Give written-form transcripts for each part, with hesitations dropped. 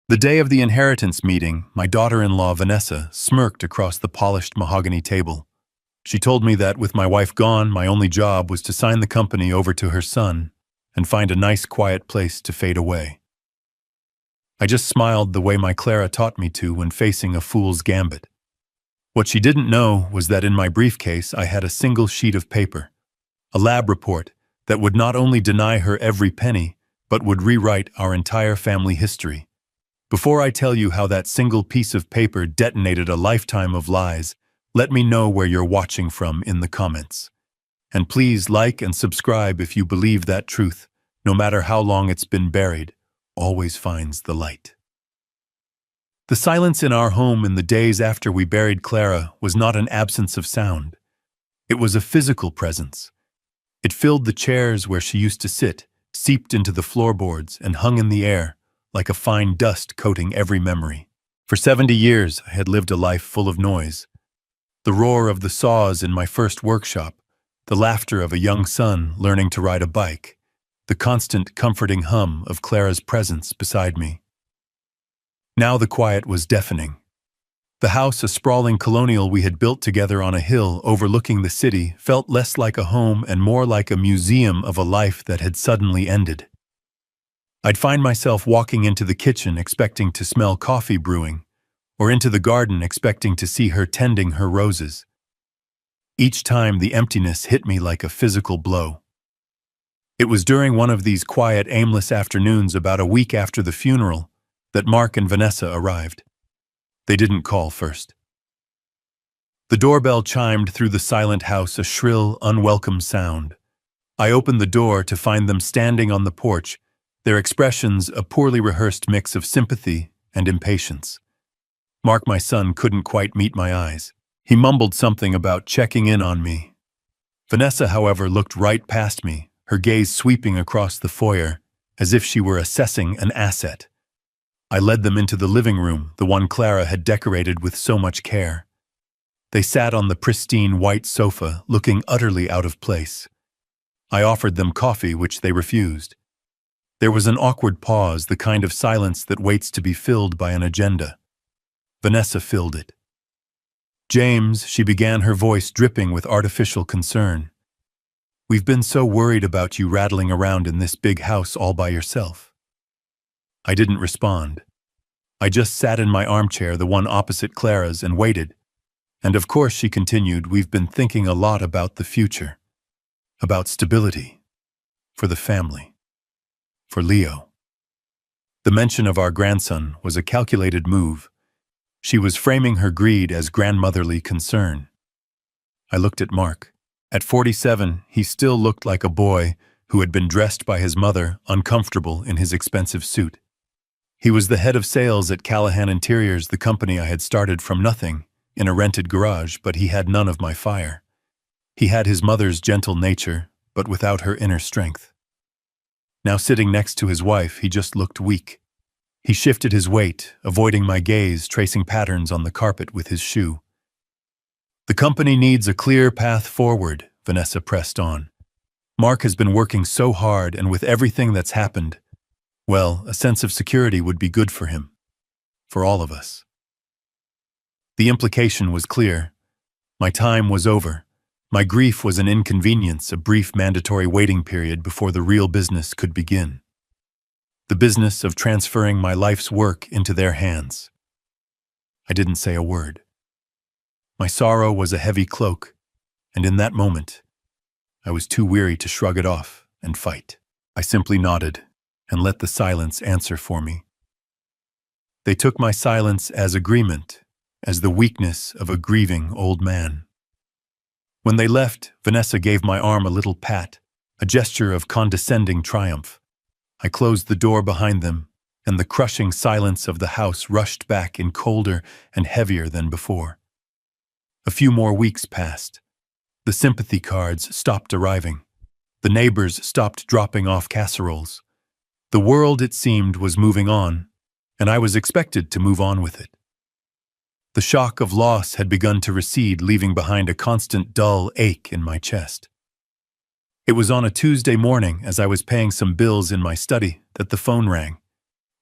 The day of the inheritance meeting, my daughter-in-law Vanessa smirked across the polished mahogany table. She told me that with my wife gone, my only job was to sign the company over to her son and find a nice quiet place to fade away. I just smiled the way my Clara taught me to when facing a fool's gambit. What she didn't know was that in my briefcase I had a single sheet of paper, a lab report that would not only deny her every penny, but would rewrite our entire family history. Before I tell you how that single piece of paper detonated a lifetime of lies, let me know where you're watching from in the comments. And please like and subscribe if you believe that truth, no matter how long it's been buried, always finds the light. The silence in our home in the days after we buried Clara was not an absence of sound. It was a physical presence. It filled the chairs where she used to sit, seeped into the floorboards, and hung in the air, like a fine dust coating every memory. For 70 years, I had lived a life full of noise. The roar of the saws in my first workshop, the laughter of a young son learning to ride a bike, the constant comforting hum of Clara's presence beside me. Now the quiet was deafening. The house, a sprawling colonial we had built together on a hill overlooking the city, felt less like a home and more like a museum of a life that had suddenly ended. I'd find myself walking into the kitchen expecting to smell coffee brewing, or into the garden expecting to see her tending her roses. Each time the emptiness hit me like a physical blow. It was during one of these quiet, aimless afternoons about a week after the funeral that Mark and Vanessa arrived. They didn't call first. The doorbell chimed through the silent house, a shrill, unwelcome sound. I opened the door to find them standing on the porch, their expressions a poorly rehearsed mix of sympathy and impatience. Mark, my son, couldn't quite meet my eyes. He mumbled something about checking in on me. Vanessa, however, looked right past me, her gaze sweeping across the foyer, as if she were assessing an asset. I led them into the living room, the one Clara had decorated with so much care. They sat on the pristine white sofa, looking utterly out of place. I offered them coffee, which they refused. There was an awkward pause, the kind of silence that waits to be filled by an agenda. Vanessa filled it. "James," she began, her voice dripping with artificial concern. "We've been so worried about you rattling around in this big house all by yourself." I didn't respond. I just sat in my armchair, the one opposite Clara's, and waited. And of course, she continued, "We've been thinking a lot about the future. About stability. For the family. For Leo." The mention of our grandson was a calculated move. She was framing her greed as grandmotherly concern. I looked at Mark. At 47, he still looked like a boy who had been dressed by his mother, uncomfortable in his expensive suit. He was the head of sales at Callahan Interiors, the company I had started from nothing, in a rented garage, but he had none of my fire. He had his mother's gentle nature, but without her inner strength. Now sitting next to his wife, he just looked weak. He shifted his weight, avoiding my gaze, tracing patterns on the carpet with his shoe. "The company needs a clear path forward," Vanessa pressed on. "Mark has been working so hard, and with everything that's happened, well, a sense of security would be good for him. For all of us." The implication was clear. My time was over. My grief was an inconvenience, a brief mandatory waiting period before the real business could begin. The business of transferring my life's work into their hands. I didn't say a word. My sorrow was a heavy cloak, and in that moment, I was too weary to shrug it off and fight. I simply nodded and let the silence answer for me. They took my silence as agreement, as the weakness of a grieving old man. When they left, Vanessa gave my arm a little pat, a gesture of condescending triumph. I closed the door behind them, and the crushing silence of the house rushed back in colder and heavier than before. A few more weeks passed. The sympathy cards stopped arriving. The neighbors stopped dropping off casseroles. The world, it seemed, was moving on, and I was expected to move on with it. The shock of loss had begun to recede, leaving behind a constant dull ache in my chest. It was on a Tuesday morning, as I was paying some bills in my study, that the phone rang.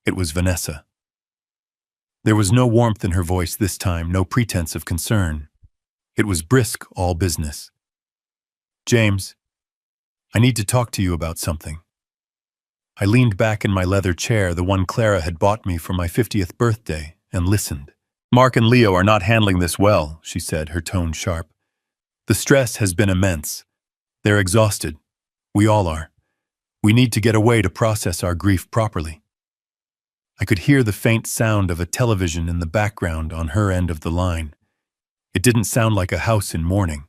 It was Vanessa. There was no warmth in her voice this time, no pretense of concern. It was brisk, all business. James, I need to talk to you about something. I leaned back in my leather chair, the one Clara had bought me for my 50th birthday, and listened. Mark and Leo are not handling this well, she said, her tone sharp. The stress has been immense. They're exhausted. We all are. We need to get away to process our grief properly. I could hear the faint sound of a television in the background on her end of the line. It didn't sound like a house in mourning.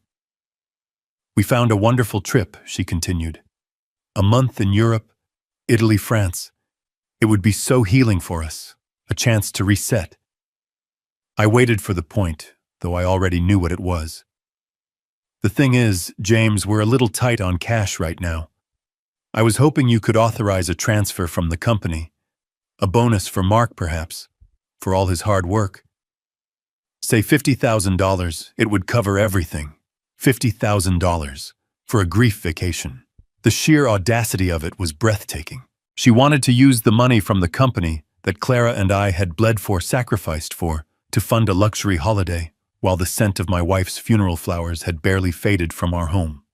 We found a wonderful trip, she continued. A month in Europe, Italy, France. It would be so healing for us, a chance to reset. I waited for the point, though I already knew what it was. The thing is, James, we're a little tight on cash right now. I was hoping you could authorize a transfer from the company. A bonus for Mark, perhaps, for all his hard work. Say $50,000, it would cover everything. $50,000 for a grief vacation. The sheer audacity of it was breathtaking. She wanted to use the money from the company that Clara and I had bled for, sacrificed for, to fund a luxury holiday, while the scent of my wife's funeral flowers had barely faded from our home.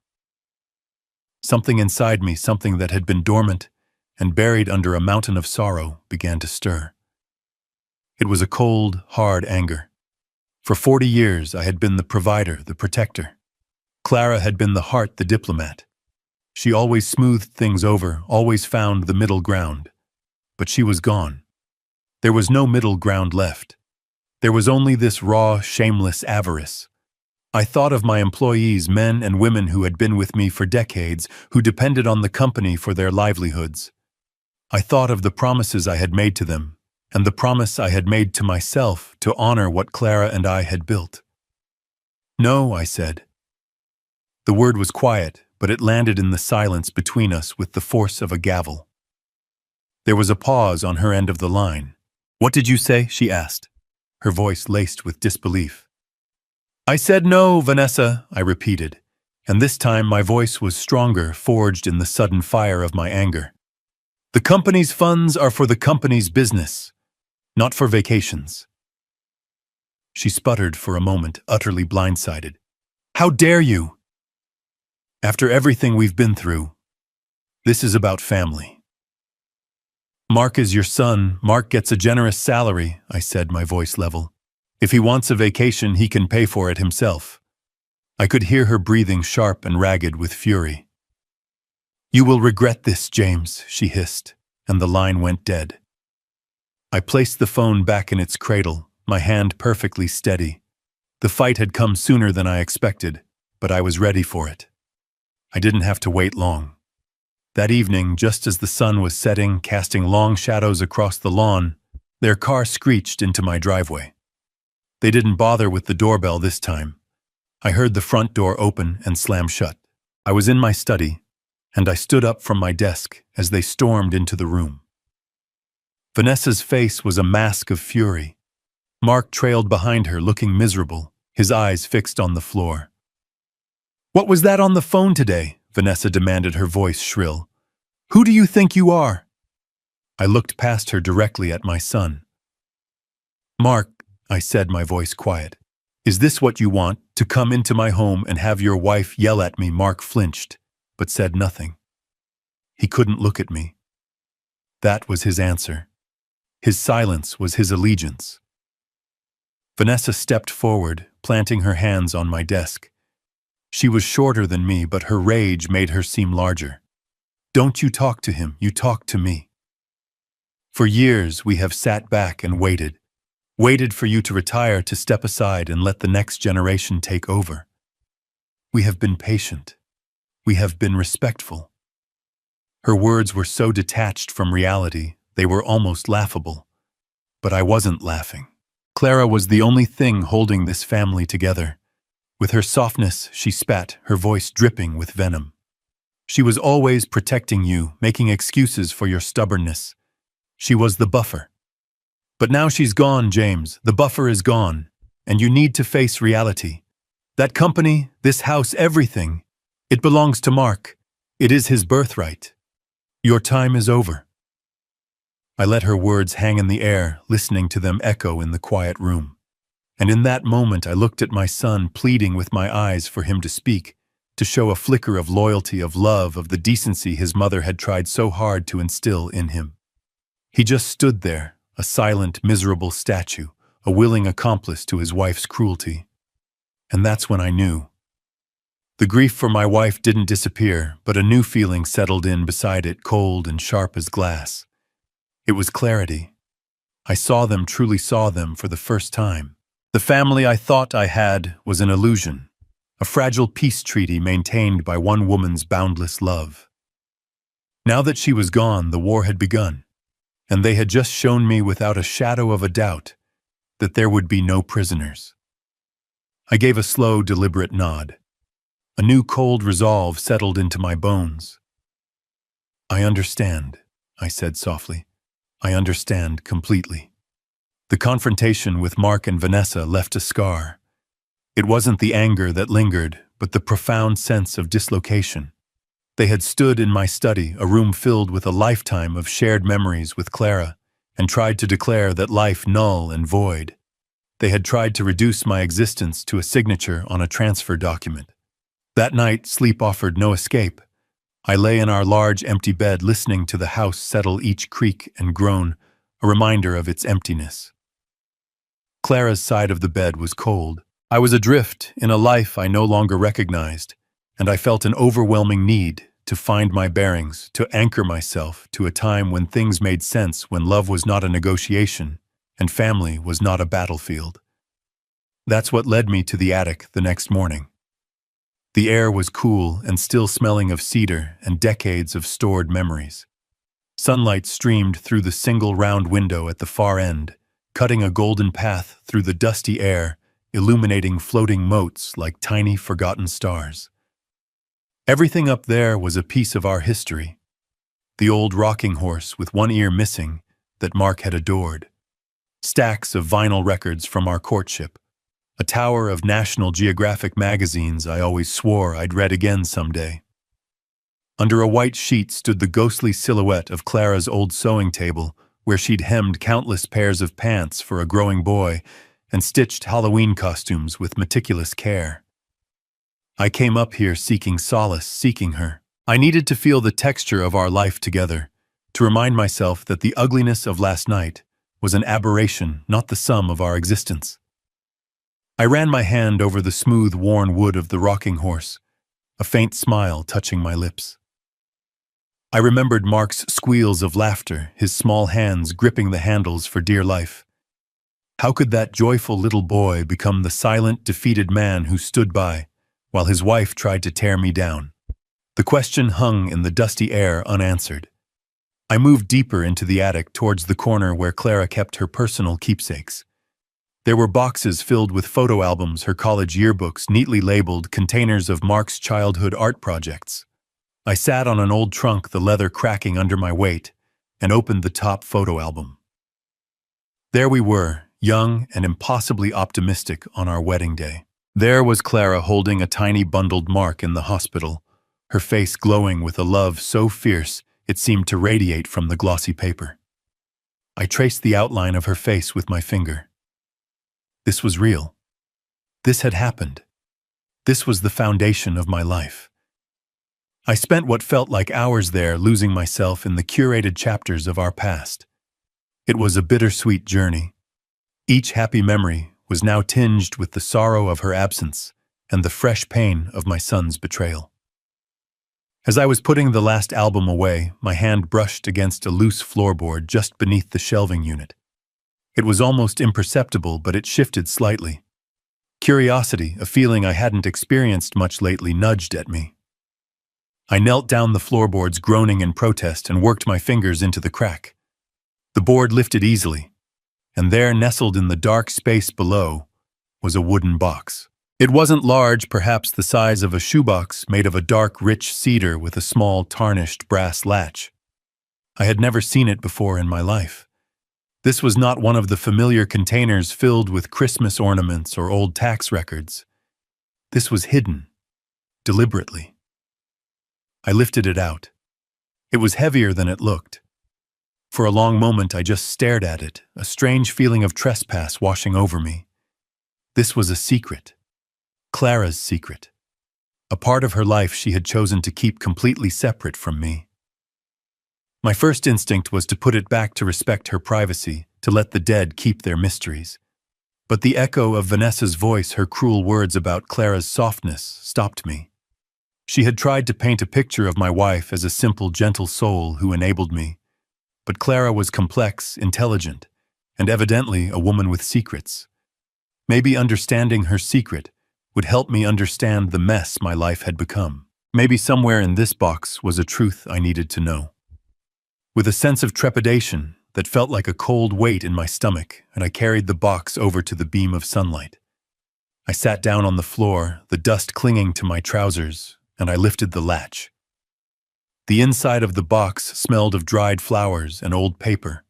Something inside me, something that had been dormant and buried under a mountain of sorrow, began to stir. It was a cold, hard anger. For 40 years I had been the provider, the protector. Clara had been the heart, the diplomat. She always smoothed things over, always found the middle ground. But she was gone. There was no middle ground left. There was only this raw, shameless avarice. I thought of my employees, men and women who had been with me for decades, who depended on the company for their livelihoods. I thought of the promises I had made to them, and the promise I had made to myself to honor what Clara and I had built. No, I said. The word was quiet, but it landed in the silence between us with the force of a gavel. There was a pause on her end of the line. What did you say? She asked, her voice laced with disbelief. I said no, Vanessa, I repeated, and this time my voice was stronger, forged in the sudden fire of my anger. The company's funds are for the company's business, not for vacations. She sputtered for a moment, utterly blindsided. How dare you? After everything we've been through, this is about family. Mark is your son. Mark gets a generous salary, I said, my voice level. If he wants a vacation, he can pay for it himself. I could hear her breathing sharp and ragged with fury. You will regret this, James, she hissed, and the line went dead. I placed the phone back in its cradle, my hand perfectly steady. The fight had come sooner than I expected, but I was ready for it. I didn't have to wait long. That evening, just as the sun was setting, casting long shadows across the lawn, their car screeched into my driveway. They didn't bother with the doorbell this time. I heard the front door open and slam shut. I was in my study, and I stood up from my desk as they stormed into the room. Vanessa's face was a mask of fury. Mark trailed behind her, looking miserable, his eyes fixed on the floor. What was that on the phone today? Vanessa demanded, her voice shrill. Who do you think you are? I looked past her directly at my son. Mark, I said, my voice quiet. Is this what you want, to come into my home and have your wife yell at me? Mark flinched, but said nothing. He couldn't look at me. That was his answer. His silence was his allegiance. Vanessa stepped forward, planting her hands on my desk. She was shorter than me, but her rage made her seem larger. Don't you talk to him, you talk to me. For years we have sat back and waited for you to retire, to step aside and let the next generation take over. We have been patient. We have been respectful. Her words were so detached from reality, they were almost laughable. But I wasn't laughing. Clara was the only thing holding this family together. With her softness, she spat, her voice dripping with venom. She was always protecting you, making excuses for your stubbornness. She was the buffer. But now she's gone, James. The buffer is gone, and you need to face reality. That company, this house, everything, it belongs to Mark. It is his birthright. Your time is over. I let her words hang in the air, listening to them echo in the quiet room. And in that moment I looked at my son, pleading with my eyes for him to speak, to show a flicker of loyalty, of love, of the decency his mother had tried so hard to instill in him. He just stood there, a silent, miserable statue, a willing accomplice to his wife's cruelty. And that's when I knew. The grief for my wife didn't disappear, but a new feeling settled in beside it, cold and sharp as glass. It was clarity. I saw them, truly saw them, for the first time. The family I thought I had was an illusion, a fragile peace treaty maintained by one woman's boundless love. Now that she was gone, the war had begun, and they had just shown me without a shadow of a doubt that there would be no prisoners. I gave a slow, deliberate nod. A new cold resolve settled into my bones. "I understand," I said softly. "I understand completely." The confrontation with Mark and Vanessa left a scar. It wasn't the anger that lingered, but the profound sense of dislocation. They had stood in my study, a room filled with a lifetime of shared memories with Clara, and tried to declare that life null and void. They had tried to reduce my existence to a signature on a transfer document. That night, sleep offered no escape. I lay in our large empty bed, listening to the house settle each creak and groan, a reminder of its emptiness. Clara's side of the bed was cold. I was adrift in a life I no longer recognized, and I felt an overwhelming need to find my bearings, to anchor myself to a time when things made sense, when love was not a negotiation and family was not a battlefield. That's what led me to the attic the next morning. The air was cool and still smelling of cedar and decades of stored memories. Sunlight streamed through the single round window at the far end, cutting a golden path through the dusty air, illuminating floating motes like tiny forgotten stars. Everything up there was a piece of our history. The old rocking horse with one ear missing that Mark had adored. Stacks of vinyl records from our courtship. A tower of National Geographic magazines I always swore I'd read again someday. Under a white sheet stood the ghostly silhouette of Clara's old sewing table, where she'd hemmed countless pairs of pants for a growing boy and stitched Halloween costumes with meticulous care. I came up here seeking solace, seeking her. I needed to feel the texture of our life together, to remind myself that the ugliness of last night was an aberration, not the sum of our existence. I ran my hand over the smooth, worn wood of the rocking horse, a faint smile touching my lips. I remembered Mark's squeals of laughter, his small hands gripping the handles for dear life. How could that joyful little boy become the silent, defeated man who stood by while his wife tried to tear me down? The question hung in the dusty air unanswered. I moved deeper into the attic towards the corner where Clara kept her personal keepsakes. There were boxes filled with photo albums, her college yearbooks, neatly labeled containers of Mark's childhood art projects. I sat on an old trunk, the leather cracking under my weight, and opened the top photo album. There we were, young and impossibly optimistic on our wedding day. There was Clara holding a tiny bundled Mark in the hospital, her face glowing with a love so fierce it seemed to radiate from the glossy paper. I traced the outline of her face with my finger. This was real. This had happened. This was the foundation of my life. I spent what felt like hours there, losing myself in the curated chapters of our past. It was a bittersweet journey. Each happy memory was now tinged with the sorrow of her absence and the fresh pain of my son's betrayal. As I was putting the last album away, my hand brushed against a loose floorboard just beneath the shelving unit. It was almost imperceptible, but it shifted slightly. Curiosity, a feeling I hadn't experienced much lately, nudged at me. I knelt down the floorboards, groaning in protest, and worked my fingers into the crack. The board lifted easily, and there, nestled in the dark space below, was a wooden box. It wasn't large, perhaps the size of a shoebox, made of a dark, rich cedar with a small, tarnished brass latch. I had never seen it before in my life. This was not one of the familiar containers filled with Christmas ornaments or old tax records. This was hidden, deliberately. I lifted it out. It was heavier than it looked. For a long moment I just stared at it, a strange feeling of trespass washing over me. This was a secret. Clara's secret. A part of her life she had chosen to keep completely separate from me. My first instinct was to put it back to respect her privacy, to let the dead keep their mysteries. But the echo of Vanessa's voice, her cruel words about Clara's softness, stopped me. She had tried to paint a picture of my wife as a simple, gentle soul who enabled me. But Clara was complex, intelligent, and evidently a woman with secrets. Maybe understanding her secret would help me understand the mess my life had become. Maybe somewhere in this box was a truth I needed to know. With a sense of trepidation that felt like a cold weight in my stomach, and I carried the box over to the beam of sunlight. I sat down on the floor, the dust clinging to my trousers, and I lifted the latch. The inside of the box smelled of dried flowers and old paper.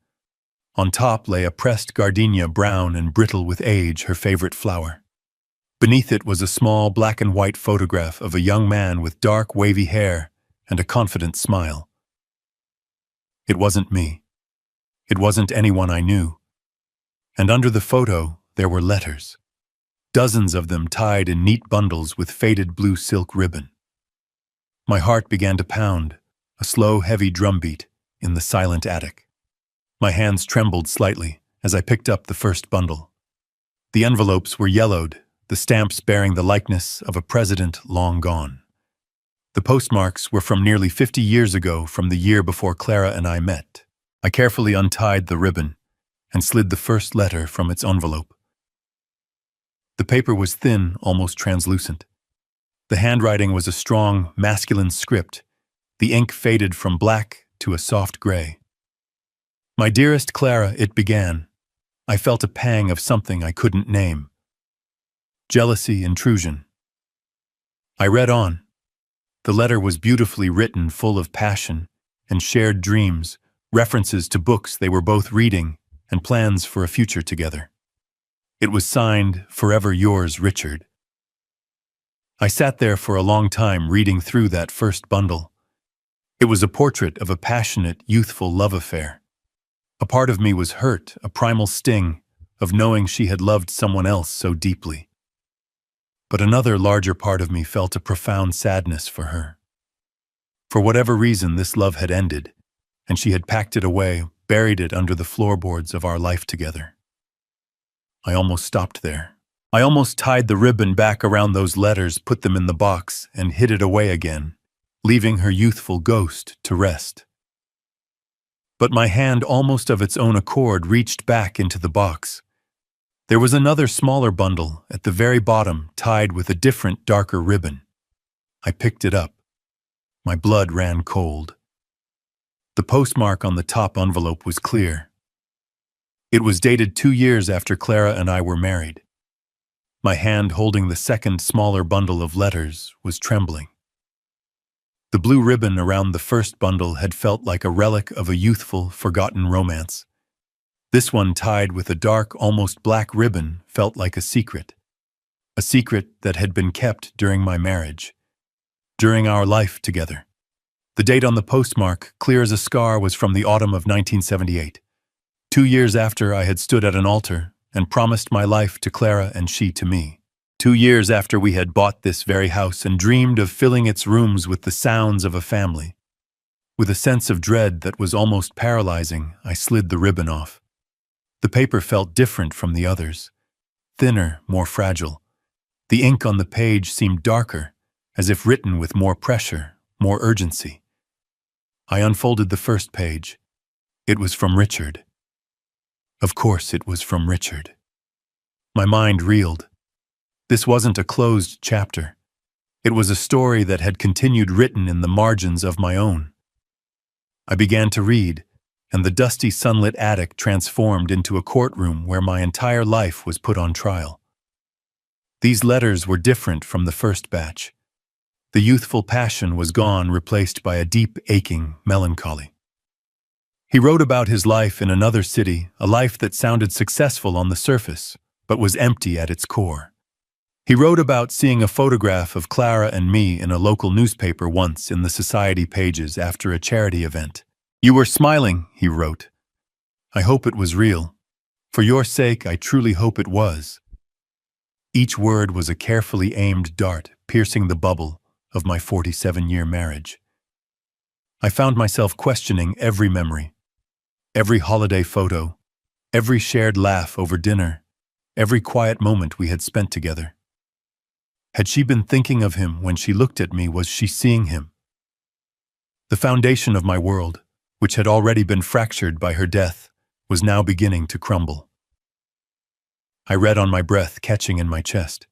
On top lay a pressed gardenia, brown and brittle with age, her favorite flower. Beneath it was a small black and white photograph of a young man with dark, wavy hair and a confident smile. It wasn't me. It wasn't anyone I knew. And under the photo, there were letters. Dozens of them tied in neat bundles with faded blue silk ribbon. My heart began to pound, a slow, heavy drumbeat in the silent attic. My hands trembled slightly as I picked up the first bundle. The envelopes were yellowed, the stamps bearing the likeness of a president long gone. The postmarks were from nearly 50 years ago, from the year before Clara and I met. I carefully untied the ribbon and slid the first letter from its envelope. The paper was thin, almost translucent. The handwriting was a strong, masculine script. The ink faded from black to a soft gray. "My dearest Clara," it began. I felt a pang of something I couldn't name. Jealousy, intrusion. I read on. The letter was beautifully written, full of passion and shared dreams, references to books they were both reading, and plans for a future together. It was signed, "Forever yours, Richard." I sat there for a long time reading through that first bundle. It was a portrait of a passionate, youthful love affair. A part of me was hurt, a primal sting of knowing she had loved someone else so deeply. But another larger part of me felt a profound sadness for her. For whatever reason, this love had ended, and she had packed it away, buried it under the floorboards of our life together. I almost stopped there. I almost tied the ribbon back around those letters, put them in the box, and hid it away again, leaving her youthful ghost to rest. But my hand, almost of its own accord, reached back into the box. There was another smaller bundle at the very bottom, tied with a different, darker ribbon. I picked it up. My blood ran cold. The postmark on the top envelope was clear. It was dated 2 years after Clara and I were married. My hand holding the second, smaller bundle of letters was trembling. The blue ribbon around the first bundle had felt like a relic of a youthful, forgotten romance. This one, tied with a dark, almost black ribbon, felt like a secret that had been kept during my marriage, during our life together. The date on the postmark, clear as a scar, was from the autumn of 1978, 2 years after I had stood at an altar and promised my life to Clara and she to me. 2 years after we had bought this very house and dreamed of filling its rooms with the sounds of a family. With a sense of dread that was almost paralyzing, I slid the ribbon off. The paper felt different from the others, thinner, more fragile. The ink on the page seemed darker, as if written with more pressure, more urgency. I unfolded the first page. It was from Richard. Of course it was from Richard. My mind reeled. This wasn't a closed chapter. It was a story that had continued, written in the margins of my own. I began to read, and the dusty sunlit attic transformed into a courtroom where my entire life was put on trial. These letters were different from the first batch. The youthful passion was gone, replaced by a deep, aching melancholy. He wrote about his life in another city, a life that sounded successful on the surface, but was empty at its core. He wrote about seeing a photograph of Clara and me in a local newspaper once in the society pages after a charity event. "You were smiling," he wrote, I hope it was real. For your sake, I truly hope it was. Each word was a carefully aimed dart piercing the bubble of my 47-year marriage. I found myself questioning every memory, every holiday photo, every shared laugh over dinner, every quiet moment we had spent together. Had she been thinking of him when she looked at me? Was she seeing him? The foundation of my world, which had already been fractured by her death, was now beginning to crumble. I read on my breath catching in my chest.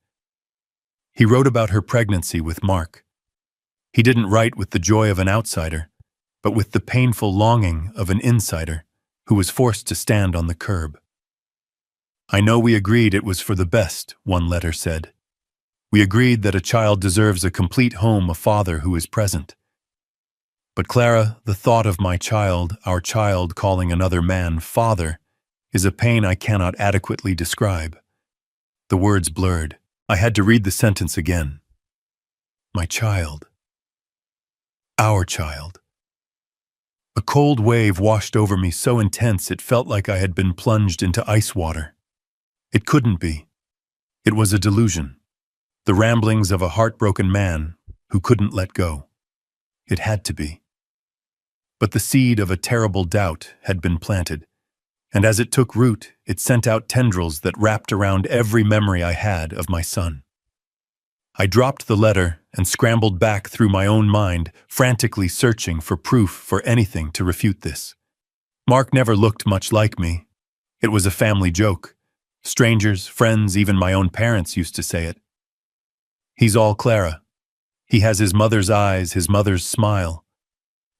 He wrote about her pregnancy with Mark. He didn't write with the joy of an outsider, but with the painful longing of an insider who was forced to stand on the curb. I know we agreed it was for the best, one letter said. We agreed that a child deserves a complete home, a father who is present. But Clara, the thought of my child, our child, calling another man father, is a pain I cannot adequately describe. The words blurred. I had to read the sentence again. My child. Our child. A cold wave washed over me so intense it felt like I had been plunged into ice water. It couldn't be. It was a delusion. The ramblings of a heartbroken man who couldn't let go. It had to be. But the seed of a terrible doubt had been planted, and as it took root, it sent out tendrils that wrapped around every memory I had of my son. I dropped the letter and scrambled back through my own mind, frantically searching for proof for anything to refute this. Mark never looked much like me. It was a family joke. Strangers, friends, even my own parents used to say it. He's all Clara. He has his mother's eyes, his mother's smile.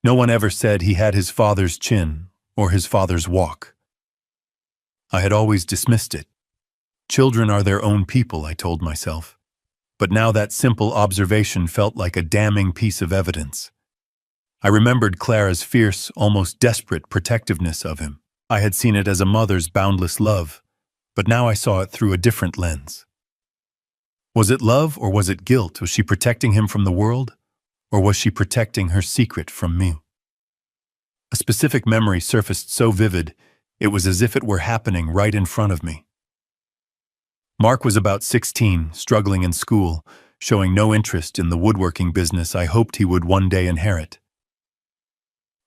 No one ever said he had his father's chin or his father's walk. I had always dismissed it. Children are their own people, I told myself. But now that simple observation felt like a damning piece of evidence. I remembered Clara's fierce, almost desperate protectiveness of him. I had seen it as a mother's boundless love, but now I saw it through a different lens. Was it love or was it guilt? Was she protecting him from the world, or was she protecting her secret from me? A specific memory surfaced so vivid, it was as if it were happening right in front of me. Mark was about 16, struggling in school, showing no interest in the woodworking business I hoped he would one day inherit.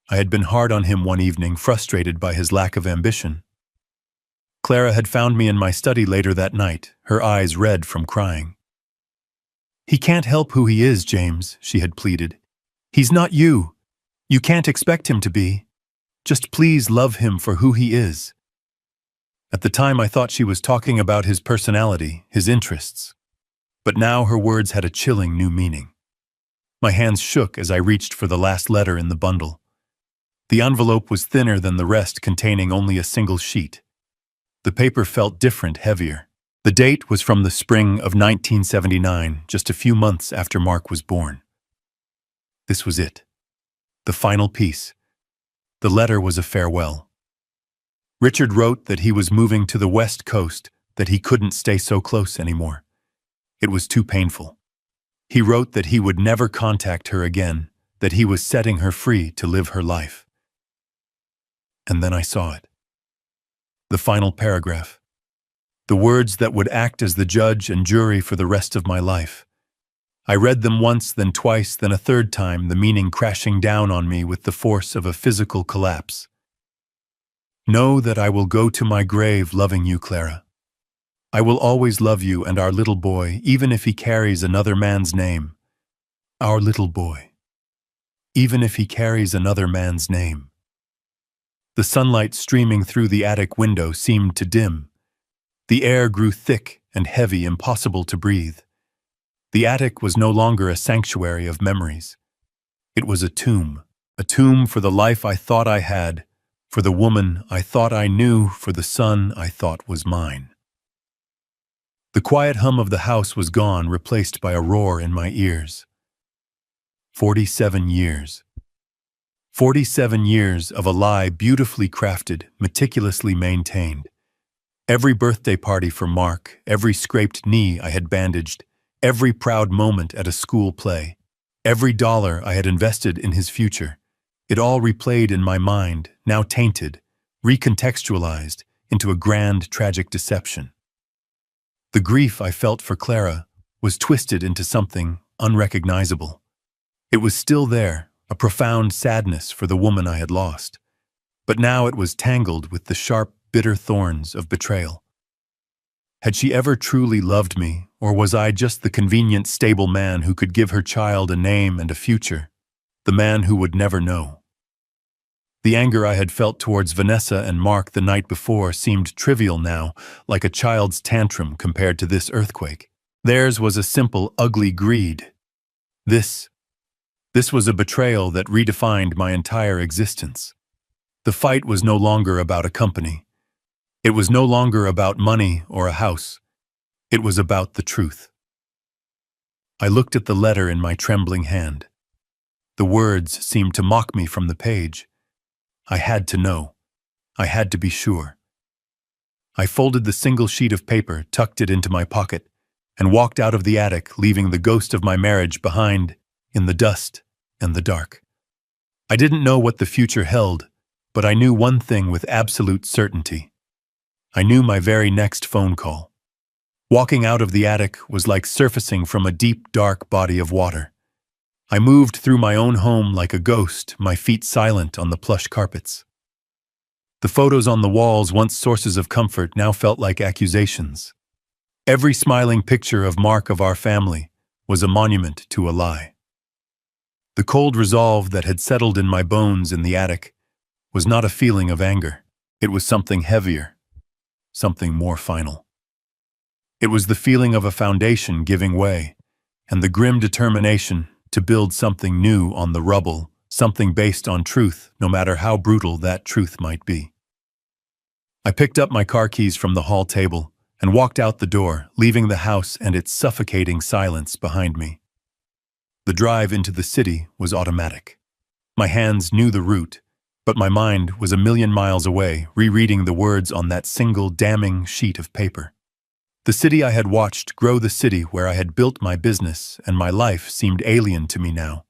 I had been hard on him one evening, frustrated by his lack of ambition. Clara had found me in my study later that night, her eyes red from crying. He can't help who he is, James, she had pleaded. He's not you. You can't expect him to be. Just please love him for who he is. At the time I thought she was talking about his personality, his interests. But now her words had a chilling new meaning. My hands shook as I reached for the last letter in the bundle. The envelope was thinner than the rest, containing only a single sheet. The paper felt different, heavier. The date was from the spring of 1979, just a few months after Mark was born. This was it. The final piece. The letter was a farewell. Richard wrote that he was moving to the West Coast, that he couldn't stay so close anymore. It was too painful. He wrote that he would never contact her again, that he was setting her free to live her life. And then I saw it. The final paragraph. The words that would act as the judge and jury for the rest of my life. I read them once, then twice, then a third time, the meaning crashing down on me with the force of a physical collapse. Know that I will go to my grave loving you, Clara. I will always love you and our little boy, even if he carries another man's name. Our little boy. Even if he carries another man's name. The sunlight streaming through the attic window seemed to dim. The air grew thick and heavy, impossible to breathe. The attic was no longer a sanctuary of memories. It was a tomb for the life I thought I had, for the woman I thought I knew, for the son I thought was mine. The quiet hum of the house was gone, replaced by a roar in my ears. 47 years. 47 years of a lie beautifully crafted, meticulously maintained. Every birthday party for Mark, every scraped knee I had bandaged, every proud moment at a school play, every dollar I had invested in his future, it all replayed in my mind, now tainted, recontextualized into a grand, tragic deception. The grief I felt for Clara was twisted into something unrecognizable. It was still there, a profound sadness for the woman I had lost, but now it was tangled with the sharp, bitter thorns of betrayal. Had she ever truly loved me, or was I just the convenient, stable man who could give her child a name and a future, the man who would never know? The anger I had felt towards Vanessa and Mark the night before seemed trivial now, like a child's tantrum compared to this earthquake. Theirs was a simple, ugly greed. This was a betrayal that redefined my entire existence. The fight was no longer about a company. It was no longer about money or a house. It was about the truth. I looked at the letter in my trembling hand. The words seemed to mock me from the page. I had to know. I had to be sure. I folded the single sheet of paper, tucked it into my pocket, and walked out of the attic, leaving the ghost of my marriage behind in the dust and the dark. I didn't know what the future held, but I knew one thing with absolute certainty. I knew my very next phone call. Walking out of the attic was like surfacing from a deep, dark body of water. I moved through my own home like a ghost, my feet silent on the plush carpets. The photos on the walls, once sources of comfort, now felt like accusations. Every smiling picture of Mark of our family was a monument to a lie. The cold resolve that had settled in my bones in the attic was not a feeling of anger. It was something heavier, something more final. It was the feeling of a foundation giving way, and the grim determination to build something new on the rubble, something based on truth, no matter how brutal that truth might be. I picked up my car keys from the hall table and walked out the door, leaving the house and its suffocating silence behind me. The drive into the city was automatic. My hands knew the route, but my mind was a million miles away, rereading the words on that single damning sheet of paper. The city I had watched grow, the city where I had built my business and my life, seemed alien to me now.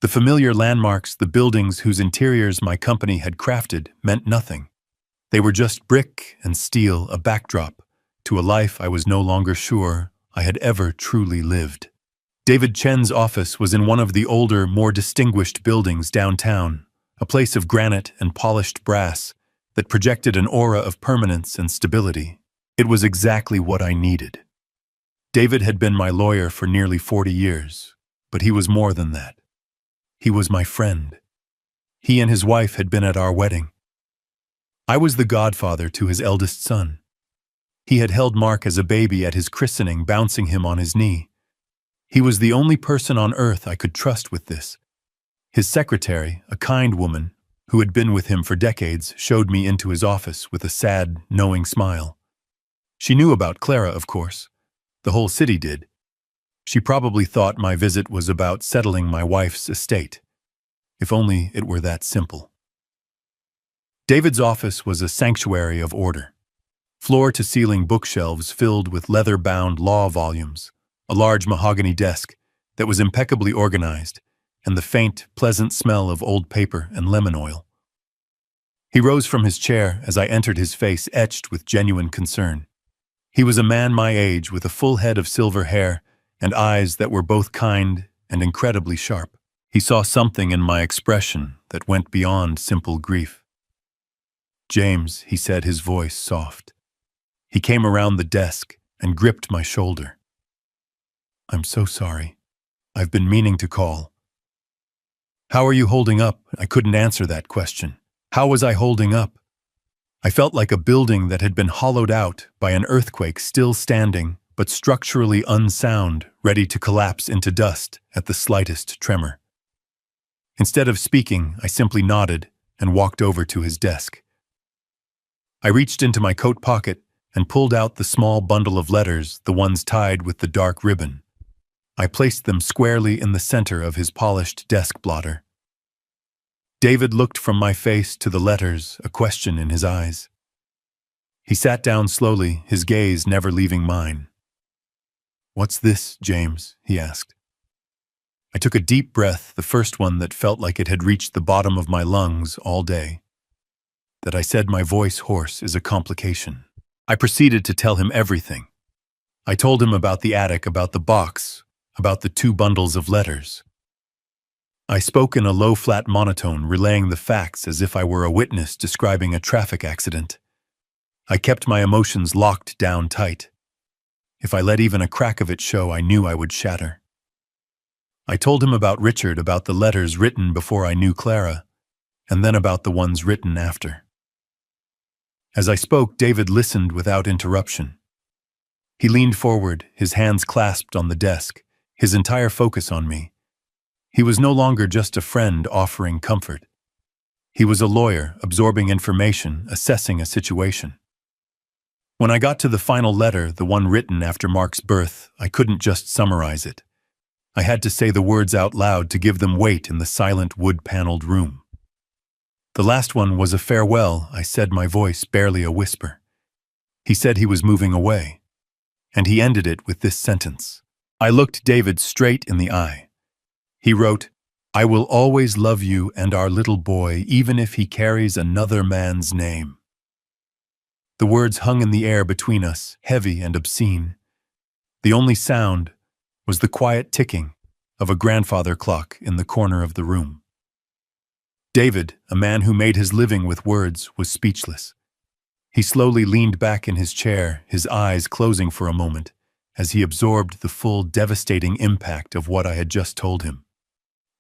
The familiar landmarks, the buildings whose interiors my company had crafted, meant nothing. They were just brick and steel, a backdrop to a life I was no longer sure I had ever truly lived. David Chen's office was in one of the older, more distinguished buildings downtown, a place of granite and polished brass that projected an aura of permanence and stability. It was exactly what I needed. David had been my lawyer for nearly 40 years, but he was more than that. He was my friend. He and his wife had been at our wedding. I was the godfather to his eldest son. He had held Mark as a baby at his christening, bouncing him on his knee. He was the only person on earth I could trust with this. His secretary, a kind woman who had been with him for decades, showed me into his office with a sad, knowing smile. She knew about Clara, of course. The whole city did. She probably thought my visit was about settling my wife's estate. If only it were that simple. David's office was a sanctuary of order. Floor-to-ceiling bookshelves filled with leather-bound law volumes, a large mahogany desk that was impeccably organized, and the faint, pleasant smell of old paper and lemon oil. He rose from his chair as I entered, his face etched with genuine concern. He was a man my age, with a full head of silver hair and eyes that were both kind and incredibly sharp. He saw something in my expression that went beyond simple grief. "James," he said, his voice soft. He came around the desk and gripped my shoulder. "I'm so sorry. I've been meaning to call." "How are you holding up?" I couldn't answer that question. How was I holding up? I felt like a building that had been hollowed out by an earthquake, still standing, but structurally unsound, ready to collapse into dust at the slightest tremor. Instead of speaking, I simply nodded and walked over to his desk. I reached into my coat pocket and pulled out the small bundle of letters, the ones tied with the dark ribbon. I placed them squarely in the center of his polished desk blotter. David looked from my face to the letters, a question in his eyes. He sat down slowly, his gaze never leaving mine. "What's this, James?" he asked. I took a deep breath, the first one that felt like it had reached the bottom of my lungs all day. That I said my voice hoarse is a complication. I proceeded to tell him everything. I told him about the attic, about the box, about the 2 bundles of letters. I spoke in a low, flat monotone, relaying the facts as if I were a witness describing a traffic accident. I kept my emotions locked down tight. If I let even a crack of it show, I knew I would shatter. I told him about Richard, about the letters written before I knew Clara, and then about the ones written after. As I spoke, David listened without interruption. He leaned forward, his hands clasped on the desk, his entire focus on me. He was no longer just a friend offering comfort. He was a lawyer, absorbing information, assessing a situation. When I got to the final letter, the one written after Mark's birth, I couldn't just summarize it. I had to say the words out loud to give them weight in the silent wood-paneled room. The last one was a farewell, I said, my voice barely a whisper. He said he was moving away. And he ended it with this sentence. I looked David straight in the eye. He wrote, "I will always love you and our little boy, even if he carries another man's name." The words hung in the air between us, heavy and obscene. The only sound was the quiet ticking of a grandfather clock in the corner of the room. David, a man who made his living with words, was speechless. He slowly leaned back in his chair, his eyes closing for a moment, as he absorbed the full, devastating impact of what I had just told him.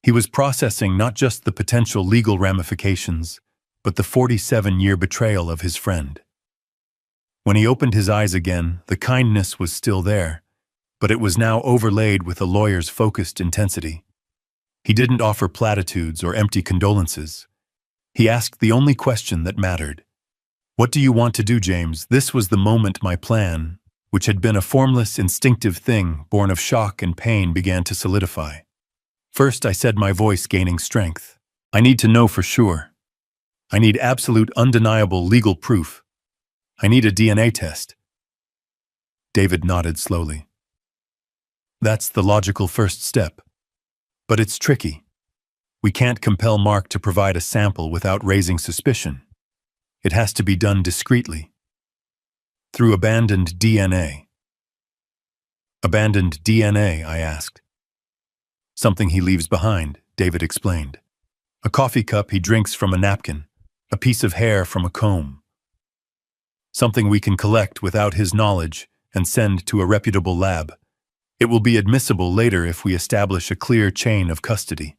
He was processing not just the potential legal ramifications, but the 47-year betrayal of his friend. When he opened his eyes again, the kindness was still there, but it was now overlaid with a lawyer's focused intensity. He didn't offer platitudes or empty condolences. He asked the only question that mattered. "What do you want to do, James?" This was the moment my plan, which had been a formless, instinctive thing born of shock and pain, began to solidify. First, I said, my voice gaining strength, "I need to know for sure. I need absolute, undeniable legal proof. I need a DNA test." David nodded slowly. "That's the logical first step. But it's tricky. We can't compel Mark to provide a sample without raising suspicion. It has to be done discreetly. Through abandoned DNA." "Abandoned DNA?" I asked. "Something he leaves behind," David explained. "A coffee cup he drinks from a napkin, a piece of hair from a comb. Something we can collect without his knowledge and send to a reputable lab. It will be admissible later if we establish a clear chain of custody."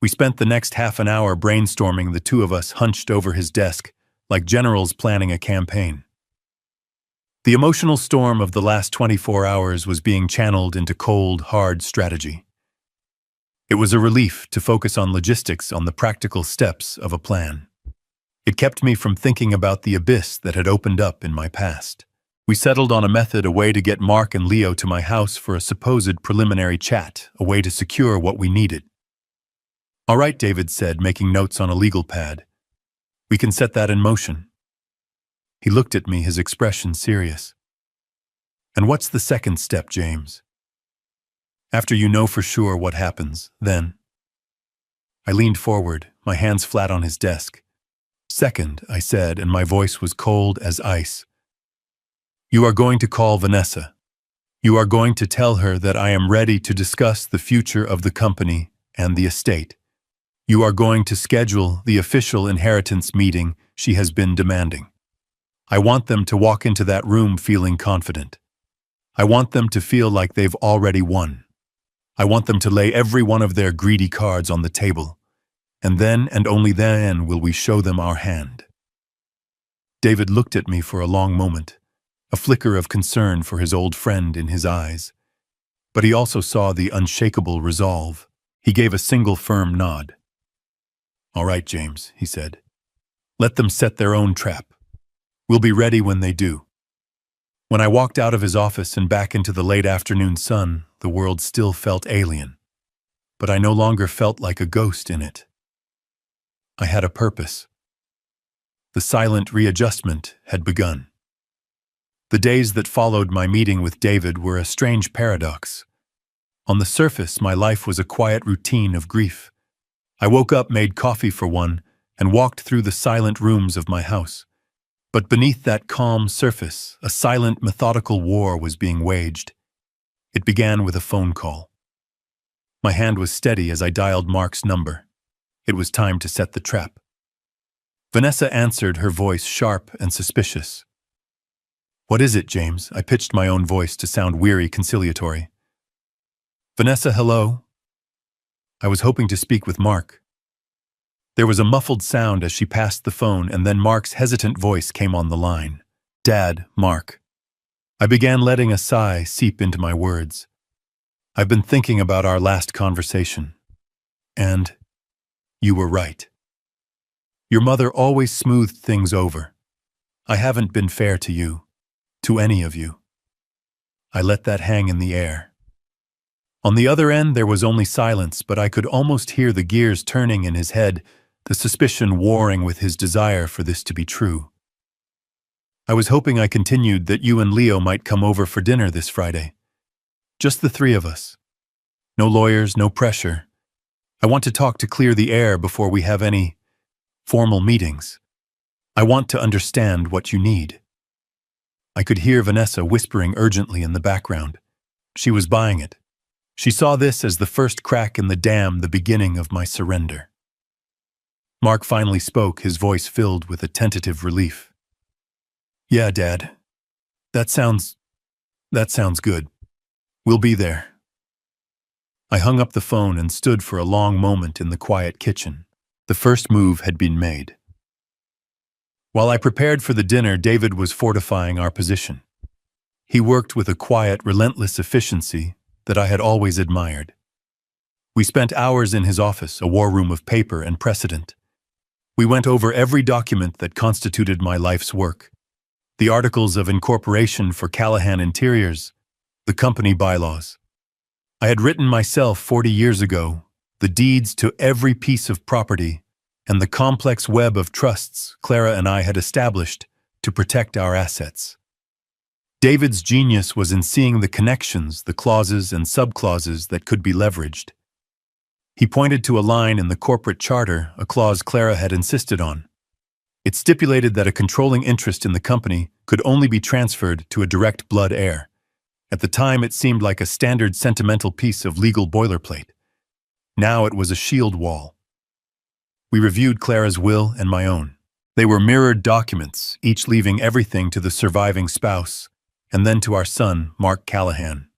We spent the next half an hour brainstorming, the two of us hunched over his desk, like generals planning a campaign. The emotional storm of the last 24 hours was being channeled into cold, hard strategy. It was a relief to focus on logistics, on the practical steps of a plan. It kept me from thinking about the abyss that had opened up in my past. We settled on a method, a way to get Mark and Leo to my house for a supposed preliminary chat, a way to secure what we needed. "All right," David said, making notes on a legal pad. "We can set that in motion." He looked at me, his expression serious. "And what's the second step, James? After you know for sure what happens, then?" I leaned forward, my hands flat on his desk. "Second," I said, and my voice was cold as ice. "You are going to call Vanessa. You are going to tell her that I am ready to discuss the future of the company and the estate. You are going to schedule the official inheritance meeting she has been demanding. I want them to walk into that room feeling confident. I want them to feel like they've already won. I want them to lay every one of their greedy cards on the table. And then, and only then, will we show them our hand." David looked at me for a long moment, a flicker of concern for his old friend in his eyes. But he also saw the unshakable resolve. He gave a single firm nod. "All right, James," he said. "Let them set their own trap. We'll be ready when they do." When I walked out of his office and back into the late afternoon sun, the world still felt alien. But I no longer felt like a ghost in it. I had a purpose. The silent readjustment had begun. The days that followed my meeting with David were a strange paradox. On the surface, my life was a quiet routine of grief. I woke up, made coffee for one, and walked through the silent rooms of my house. But beneath that calm surface, a silent, methodical war was being waged. It began with a phone call. My hand was steady as I dialed Mark's number. It was time to set the trap. Vanessa answered, her voice sharp and suspicious. "What is it, James?" I pitched my own voice to sound weary, conciliatory. "Vanessa, hello?" I was hoping to speak with Mark. There was a muffled sound as she passed the phone, and then Mark's hesitant voice came on the line. "Dad, Mark." I began letting a sigh seep into my words. "I've been thinking about our last conversation. And you were right. Your mother always smoothed things over. I haven't been fair to you, to any of you." I let that hang in the air. On the other end, there was only silence, but I could almost hear the gears turning in his head, the suspicion warring with his desire for this to be true. "I was hoping," I continued, "that you and Leo might come over for dinner this Friday. Just the three of us. No lawyers, no pressure. I want to talk to clear the air before we have any formal meetings. I want to understand what you need." I could hear Vanessa whispering urgently in the background. She was buying it. She saw this as the first crack in the dam, the beginning of my surrender. Mark finally spoke, his voice filled with a tentative relief. "Yeah, Dad. That sounds good. We'll be there." I hung up the phone and stood for a long moment in the quiet kitchen. The first move had been made. While I prepared for the dinner, David was fortifying our position. He worked with a quiet, relentless efficiency that I had always admired. We spent hours in his office, a war room of paper and precedent. We went over every document that constituted my life's work. The articles of incorporation for Callahan Interiors, the company bylaws. I had written myself 40 years ago, the deeds to every piece of property, and the complex web of trusts Clara and I had established to protect our assets. David's genius was in seeing the connections, the clauses and subclauses that could be leveraged. He pointed to a line in the corporate charter, a clause Clara had insisted on. It stipulated that a controlling interest in the company could only be transferred to a direct blood heir. At the time, it seemed like a standard sentimental piece of legal boilerplate. Now it was a shield wall. We reviewed Clara's will and my own. They were mirrored documents, each leaving everything to the surviving spouse, and then to our son, Mark Callahan.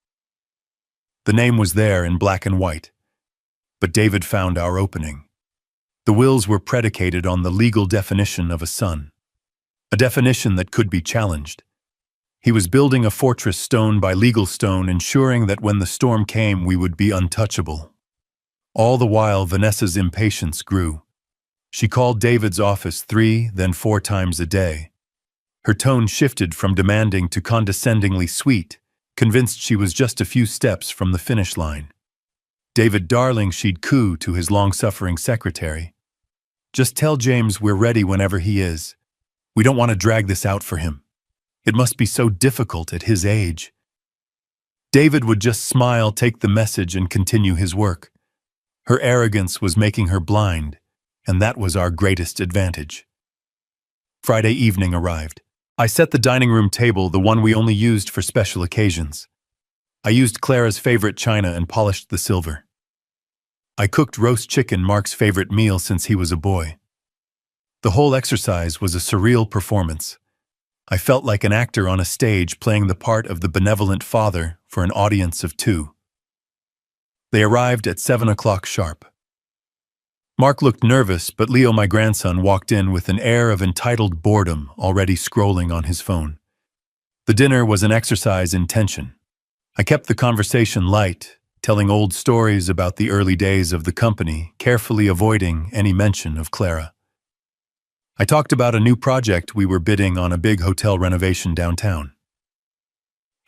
The name was there in black and white, but David found our opening. The wills were predicated on the legal definition of a son, a definition that could be challenged. He was building a fortress stone by legal stone, ensuring that when the storm came, we would be untouchable. All the while, Vanessa's impatience grew. She called David's office 3, then 4 times a day. Her tone shifted from demanding to condescendingly sweet, convinced she was just a few steps from the finish line. "David, darling," she'd coo to his long-suffering secretary. "Just tell James we're ready whenever he is. We don't want to drag this out for him. It must be so difficult at his age." David would just smile, take the message, and continue his work. Her arrogance was making her blind, and that was our greatest advantage. Friday evening arrived. I set the dining room table, the one we only used for special occasions. I used Clara's favorite china and polished the silver. I cooked roast chicken, Mark's favorite meal since he was a boy. The whole exercise was a surreal performance. I felt like an actor on a stage playing the part of the benevolent father for an audience of 2. They arrived at 7 o'clock sharp. Mark looked nervous, but Leo, my grandson, walked in with an air of entitled boredom, already scrolling on his phone. The dinner was an exercise in tension. I kept the conversation light, telling old stories about the early days of the company, carefully avoiding any mention of Clara. I talked about a new project we were bidding on, a big hotel renovation downtown.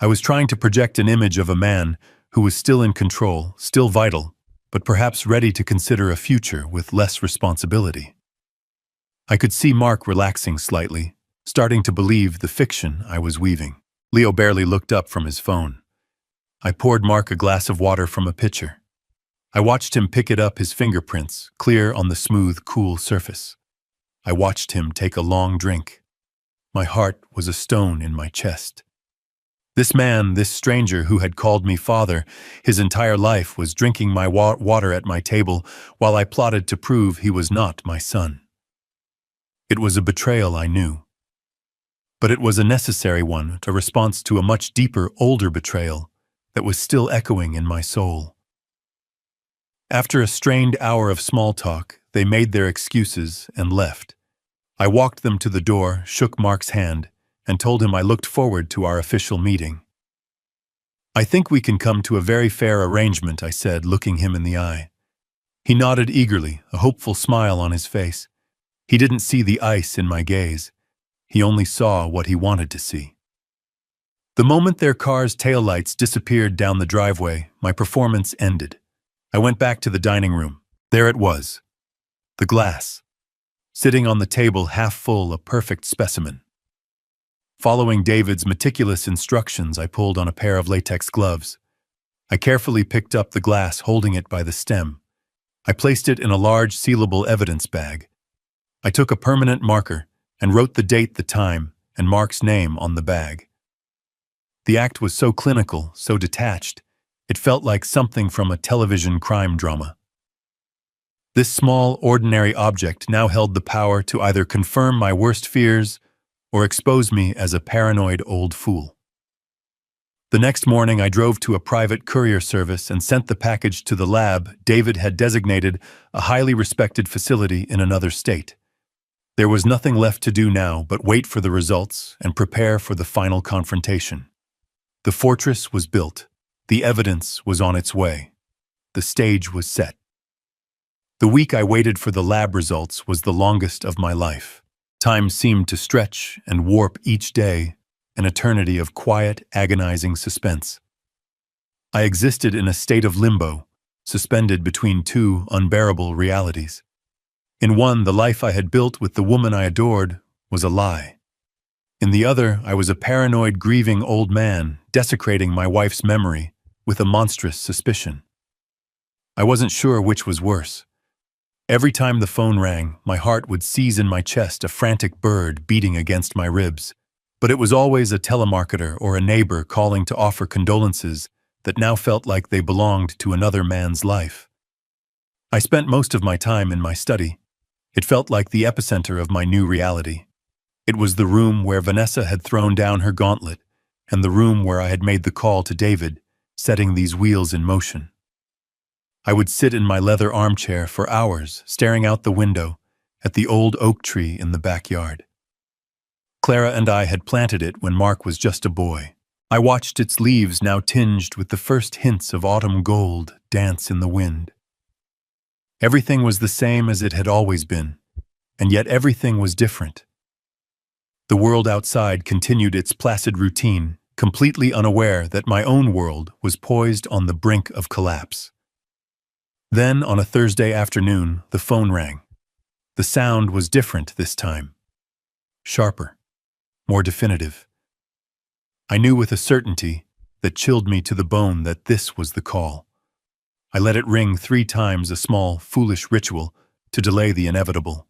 I was trying to project an image of a man who was still in control, still vital, but perhaps ready to consider a future with less responsibility. I could see Mark relaxing slightly, starting to believe the fiction I was weaving. Leo barely looked up from his phone. I poured Mark a glass of water from a pitcher. I watched him pick it up, his fingerprints, clear on the smooth, cool surface. I watched him take a long drink. My heart was a stone in my chest. This man, this stranger who had called me father, his entire life was drinking my water at my table while I plotted to prove he was not my son. It was a betrayal, I knew. But it was a necessary one, a response to a much deeper, older betrayal that was still echoing in my soul. After a strained hour of small talk, they made their excuses and left. I walked them to the door, shook Mark's hand, and told him I looked forward to our official meeting. "I think we can come to a very fair arrangement," I said, looking him in the eye. He nodded eagerly, a hopeful smile on his face. He didn't see the ice in my gaze. He only saw what he wanted to see. The moment their car's taillights disappeared down the driveway, my performance ended. I went back to the dining room. There it was. The glass. Sitting on the table half full, a perfect specimen. Following David's meticulous instructions, I pulled on a pair of latex gloves. I carefully picked up the glass, holding it by the stem. I placed it in a large sealable evidence bag. I took a permanent marker and wrote the date, the time, and Mark's name on the bag. The act was so clinical, so detached, it felt like something from a television crime drama. This small, ordinary object now held the power to either confirm my worst fears or expose me as a paranoid old fool. The next morning, I drove to a private courier service and sent the package to the lab David had designated a highly respected facility in another state. There was nothing left to do now but wait for the results and prepare for the final confrontation. The fortress was built. The evidence was on its way. The stage was set. The week I waited for the lab results was the longest of my life. Time seemed to stretch and warp each day, an eternity of quiet, agonizing suspense. I existed in a state of limbo, suspended between two unbearable realities. In one, the life I had built with the woman I adored was a lie. In the other, I was a paranoid, grieving old man, desecrating my wife's memory with a monstrous suspicion. I wasn't sure which was worse. Every time the phone rang, my heart would seize in my chest, a frantic bird beating against my ribs. But it was always a telemarketer or a neighbor calling to offer condolences that now felt like they belonged to another man's life. I spent most of my time in my study. It felt like the epicenter of my new reality. It was the room where Vanessa had thrown down her gauntlet, and the room where I had made the call to David, setting these wheels in motion. I would sit in my leather armchair for hours, staring out the window at the old oak tree in the backyard. Clara and I had planted it when Mark was just a boy. I watched its leaves, now tinged with the first hints of autumn gold, dance in the wind. Everything was the same as it had always been, and yet everything was different. The world outside continued its placid routine, completely unaware that my own world was poised on the brink of collapse. Then, on a Thursday afternoon, the phone rang. The sound was different this time. Sharper. More definitive. I knew with a certainty that chilled me to the bone that this was the call. I let it ring 3 times, a small, foolish ritual to delay the inevitable.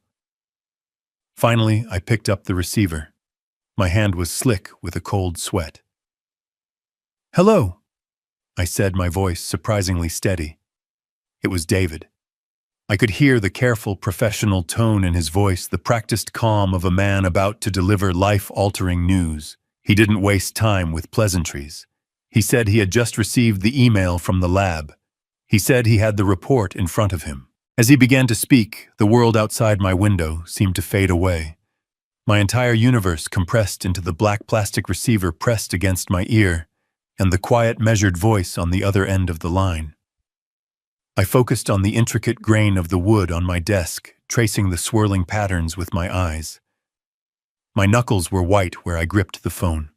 Finally, I picked up the receiver. My hand was slick with a cold sweat. "Hello," I said, my voice surprisingly steady. It was David. I could hear the careful, professional tone in his voice, the practiced calm of a man about to deliver life-altering news. He didn't waste time with pleasantries. He said he had just received the email from the lab. He said he had the report in front of him. As he began to speak, the world outside my window seemed to fade away. My entire universe compressed into the black plastic receiver pressed against my ear, and the quiet, measured voice on the other end of the line. I focused on the intricate grain of the wood on my desk, tracing the swirling patterns with my eyes. My knuckles were white where I gripped the phone.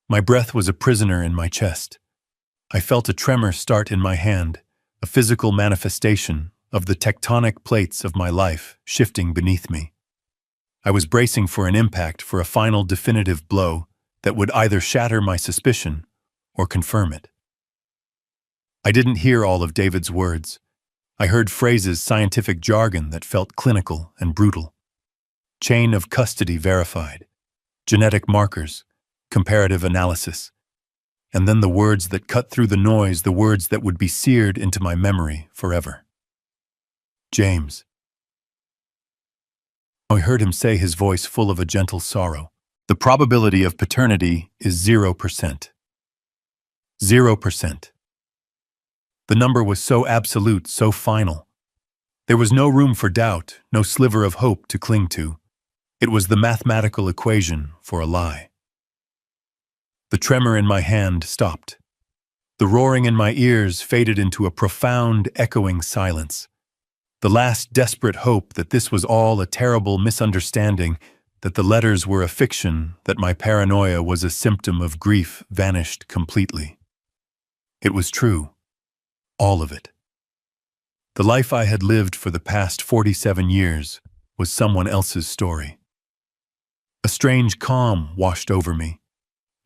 My breath was a prisoner in my chest. I felt a tremor start in my hand, a physical manifestation of the tectonic plates of my life shifting beneath me. I was bracing for an impact, for a final definitive blow that would either shatter my suspicion or confirm it. I didn't hear all of David's words. I heard phrases, scientific jargon that felt clinical and brutal. Chain of custody verified, genetic markers, comparative analysis. And then the words that cut through the noise, the words that would be seared into my memory forever. James. I heard him say, his voice full of a gentle sorrow. The probability of paternity is 0%. 0%. The number was so absolute, so final. There was no room for doubt, no sliver of hope to cling to. It was the mathematical equation for a lie. The tremor in my hand stopped. The roaring in my ears faded into a profound, echoing silence. The last desperate hope that this was all a terrible misunderstanding, that the letters were a fiction, that my paranoia was a symptom of grief, vanished completely. It was true. All of it. The life I had lived for the past 47 years was someone else's story. A strange calm washed over me.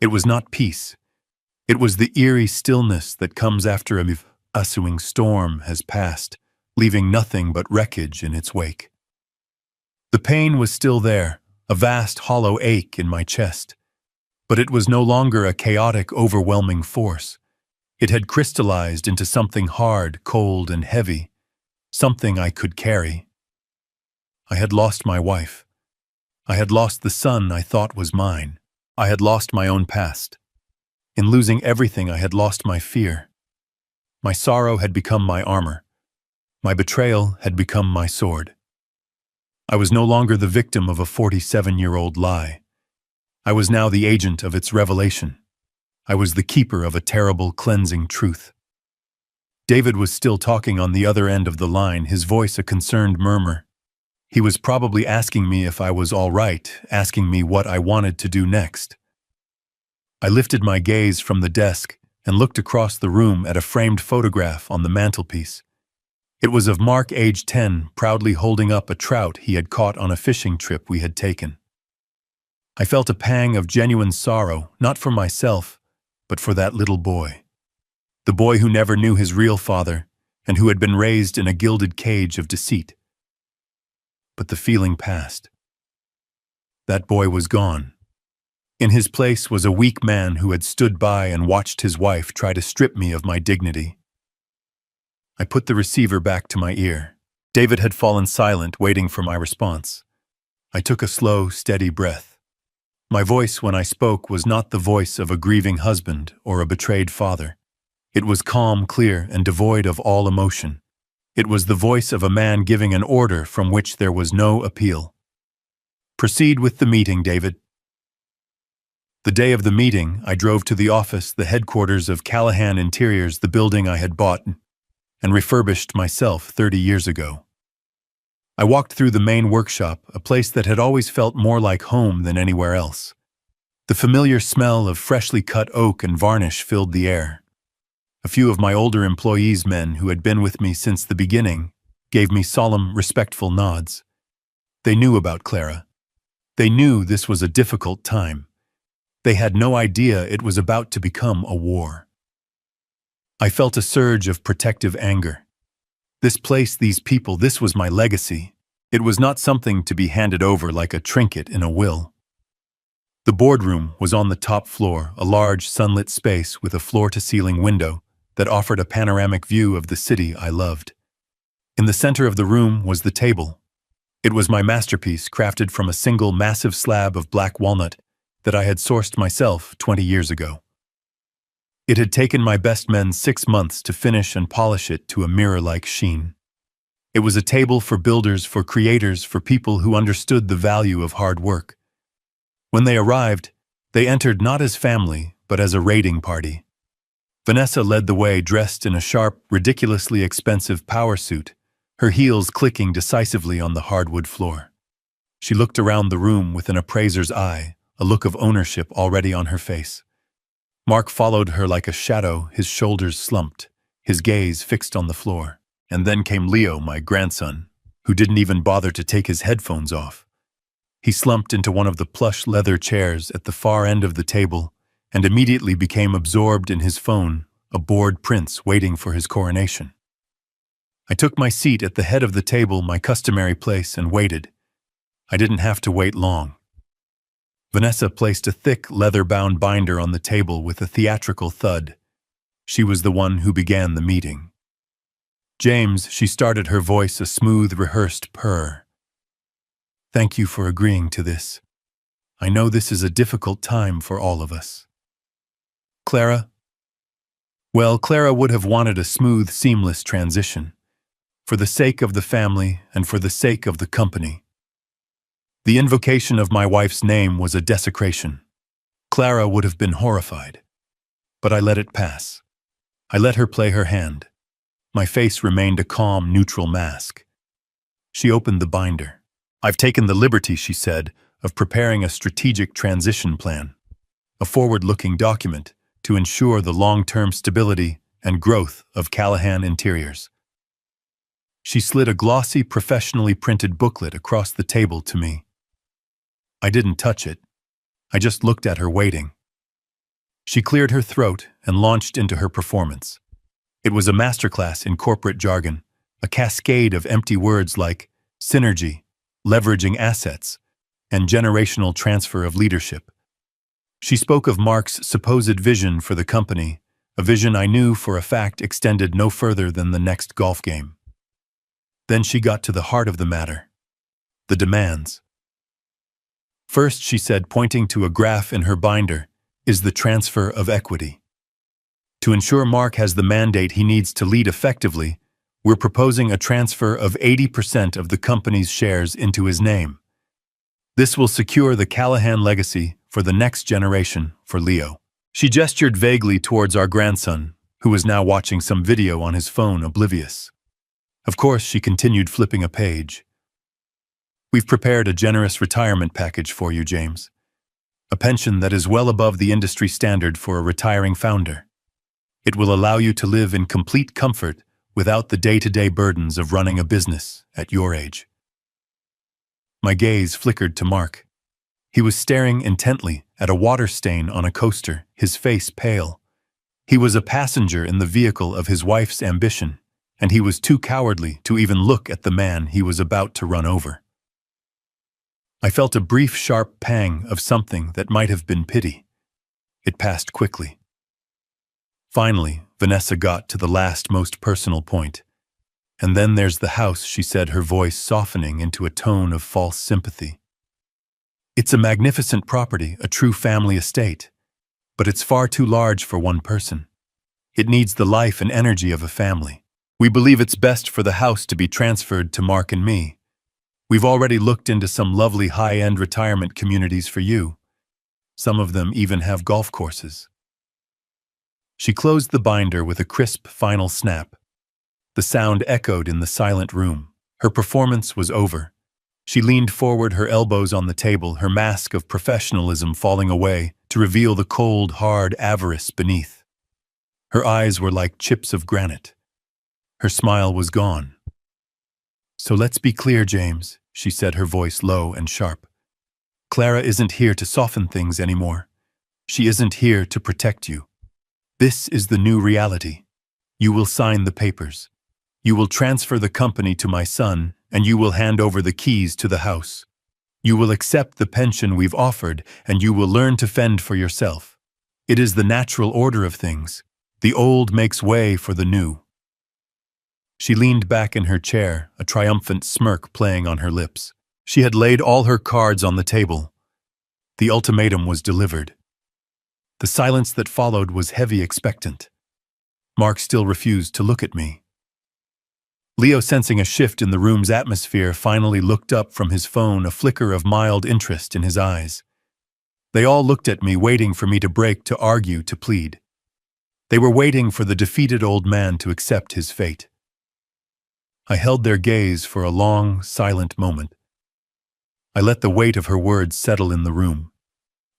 It was not peace. It was the eerie stillness that comes after a pursuing storm has passed, leaving nothing but wreckage in its wake. The pain was still there, a vast hollow ache in my chest. But it was no longer a chaotic, overwhelming force. It had crystallized into something hard, cold, and heavy, something I could carry. I had lost my wife. I had lost the son I thought was mine. I had lost my own past. In losing everything, I had lost my fear. My sorrow had become my armor. My betrayal had become my sword. I was no longer the victim of a 47-year-old lie. I was now the agent of its revelation. I was the keeper of a terrible, cleansing truth. David was still talking on the other end of the line, his voice a concerned murmur. He was probably asking me if I was all right, asking me what I wanted to do next. I lifted my gaze from the desk and looked across the room at a framed photograph on the mantelpiece. It was of Mark, age 10, proudly holding up a trout he had caught on a fishing trip we had taken. I felt a pang of genuine sorrow, not for myself, but for that little boy. The boy who never knew his real father and who had been raised in a gilded cage of deceit. But the feeling passed. That boy was gone. In his place was a weak man who had stood by and watched his wife try to strip me of my dignity. I put the receiver back to my ear. David had fallen silent, waiting for my response. I took a slow, steady breath. My voice when I spoke was not the voice of a grieving husband or a betrayed father. It was calm, clear, and devoid of all emotion. It was the voice of a man giving an order from which there was no appeal. Proceed with the meeting, David. The day of the meeting, I drove to the office, the headquarters of Callahan Interiors, the building I had bought and refurbished myself 30 years ago. I walked through the main workshop, a place that had always felt more like home than anywhere else. The familiar smell of freshly cut oak and varnish filled the air. A few of my older employees, men who had been with me since the beginning, gave me solemn, respectful nods. They knew about Clara. They knew this was a difficult time. They had no idea it was about to become a war. I felt a surge of protective anger. This place, these people, this was my legacy. It was not something to be handed over like a trinket in a will. The boardroom was on the top floor, a large sunlit space with a floor-to-ceiling window that offered a panoramic view of the city I loved. In the center of the room was the table. It was my masterpiece, crafted from a single massive slab of black walnut that I had sourced myself 20 years ago. It had taken my best men 6 months to finish and polish it to a mirror-like sheen. It was a table for builders, for creators, for people who understood the value of hard work. When they arrived, they entered not as family, but as a raiding party. Vanessa led the way, dressed in a sharp, ridiculously expensive power suit, her heels clicking decisively on the hardwood floor. She looked around the room with an appraiser's eye, a look of ownership already on her face. Mark followed her like a shadow, his shoulders slumped, his gaze fixed on the floor. And then came Leo, my grandson, who didn't even bother to take his headphones off. He slumped into one of the plush leather chairs at the far end of the table and immediately became absorbed in his phone, a bored prince waiting for his coronation. I took my seat at the head of the table, my customary place, and waited. I didn't have to wait long. Vanessa placed a thick, leather-bound binder on the table with a theatrical thud. She was the one who began the meeting. James, she started, her voice a smooth, rehearsed purr. Thank you for agreeing to this. I know this is a difficult time for all of us. Clara? Well, Clara would have wanted a smooth, seamless transition, for the sake of the family and for the sake of the company. The invocation of my wife's name was a desecration. Clara would have been horrified. But I let it pass. I let her play her hand. My face remained a calm, neutral mask. She opened the binder. I've taken the liberty, she said, of preparing a strategic transition plan, a forward-looking document to ensure the long-term stability and growth of Callahan Interiors. She slid a glossy, professionally printed booklet across the table to me. I didn't touch it. I just looked at her, waiting. She cleared her throat and launched into her performance. It was a masterclass in corporate jargon, a cascade of empty words like synergy, leveraging assets, and generational transfer of leadership. She spoke of Mark's supposed vision for the company, a vision I knew for a fact extended no further than the next golf game. Then she got to the heart of the matter. The demands. First, she said, pointing to a graph in her binder, is the transfer of equity. To ensure Mark has the mandate he needs to lead effectively, we're proposing a transfer of 80% of the company's shares into his name. This will secure the Callahan legacy for the next generation for Leo. She gestured vaguely towards our grandson, who was now watching some video on his phone, oblivious. Of course, she continued, flipping a page. We've prepared a generous retirement package for you, James. A pension that is well above the industry standard for a retiring founder. It will allow you to live in complete comfort without the day-to-day burdens of running a business at your age. My gaze flickered to Mark. He was staring intently at a water stain on a coaster, his face pale. He was a passenger in the vehicle of his wife's ambition, and he was too cowardly to even look at the man he was about to run over. I felt a brief, sharp pang of something that might have been pity. It passed quickly. Finally, Vanessa got to the last, most personal point. And then there's the house, she said, her voice softening into a tone of false sympathy. It's a magnificent property, a true family estate, but it's far too large for one person. It needs the life and energy of a family. We believe it's best for the house to be transferred to Mark and me. We've already looked into some lovely high-end retirement communities for you. Some of them even have golf courses. She closed the binder with a crisp final snap. The sound echoed in the silent room. Her performance was over. She leaned forward, her elbows on the table, her mask of professionalism falling away to reveal the cold, hard avarice beneath. Her eyes were like chips of granite. Her smile was gone. So let's be clear, James, she said, her voice low and sharp. Clara isn't here to soften things anymore. She isn't here to protect you. This is the new reality. You will sign the papers. You will transfer the company to my son, and you will hand over the keys to the house. You will accept the pension we've offered, and you will learn to fend for yourself. It is the natural order of things. The old makes way for the new. She leaned back in her chair, a triumphant smirk playing on her lips. She had laid all her cards on the table. The ultimatum was delivered. The silence that followed was heavy, expectant. Mark still refused to look at me. Leo, sensing a shift in the room's atmosphere, finally looked up from his phone, a flicker of mild interest in his eyes. They all looked at me, waiting for me to break, to argue, to plead. They were waiting for the defeated old man to accept his fate. I held their gaze for a long, silent moment. I let the weight of her words settle in the room.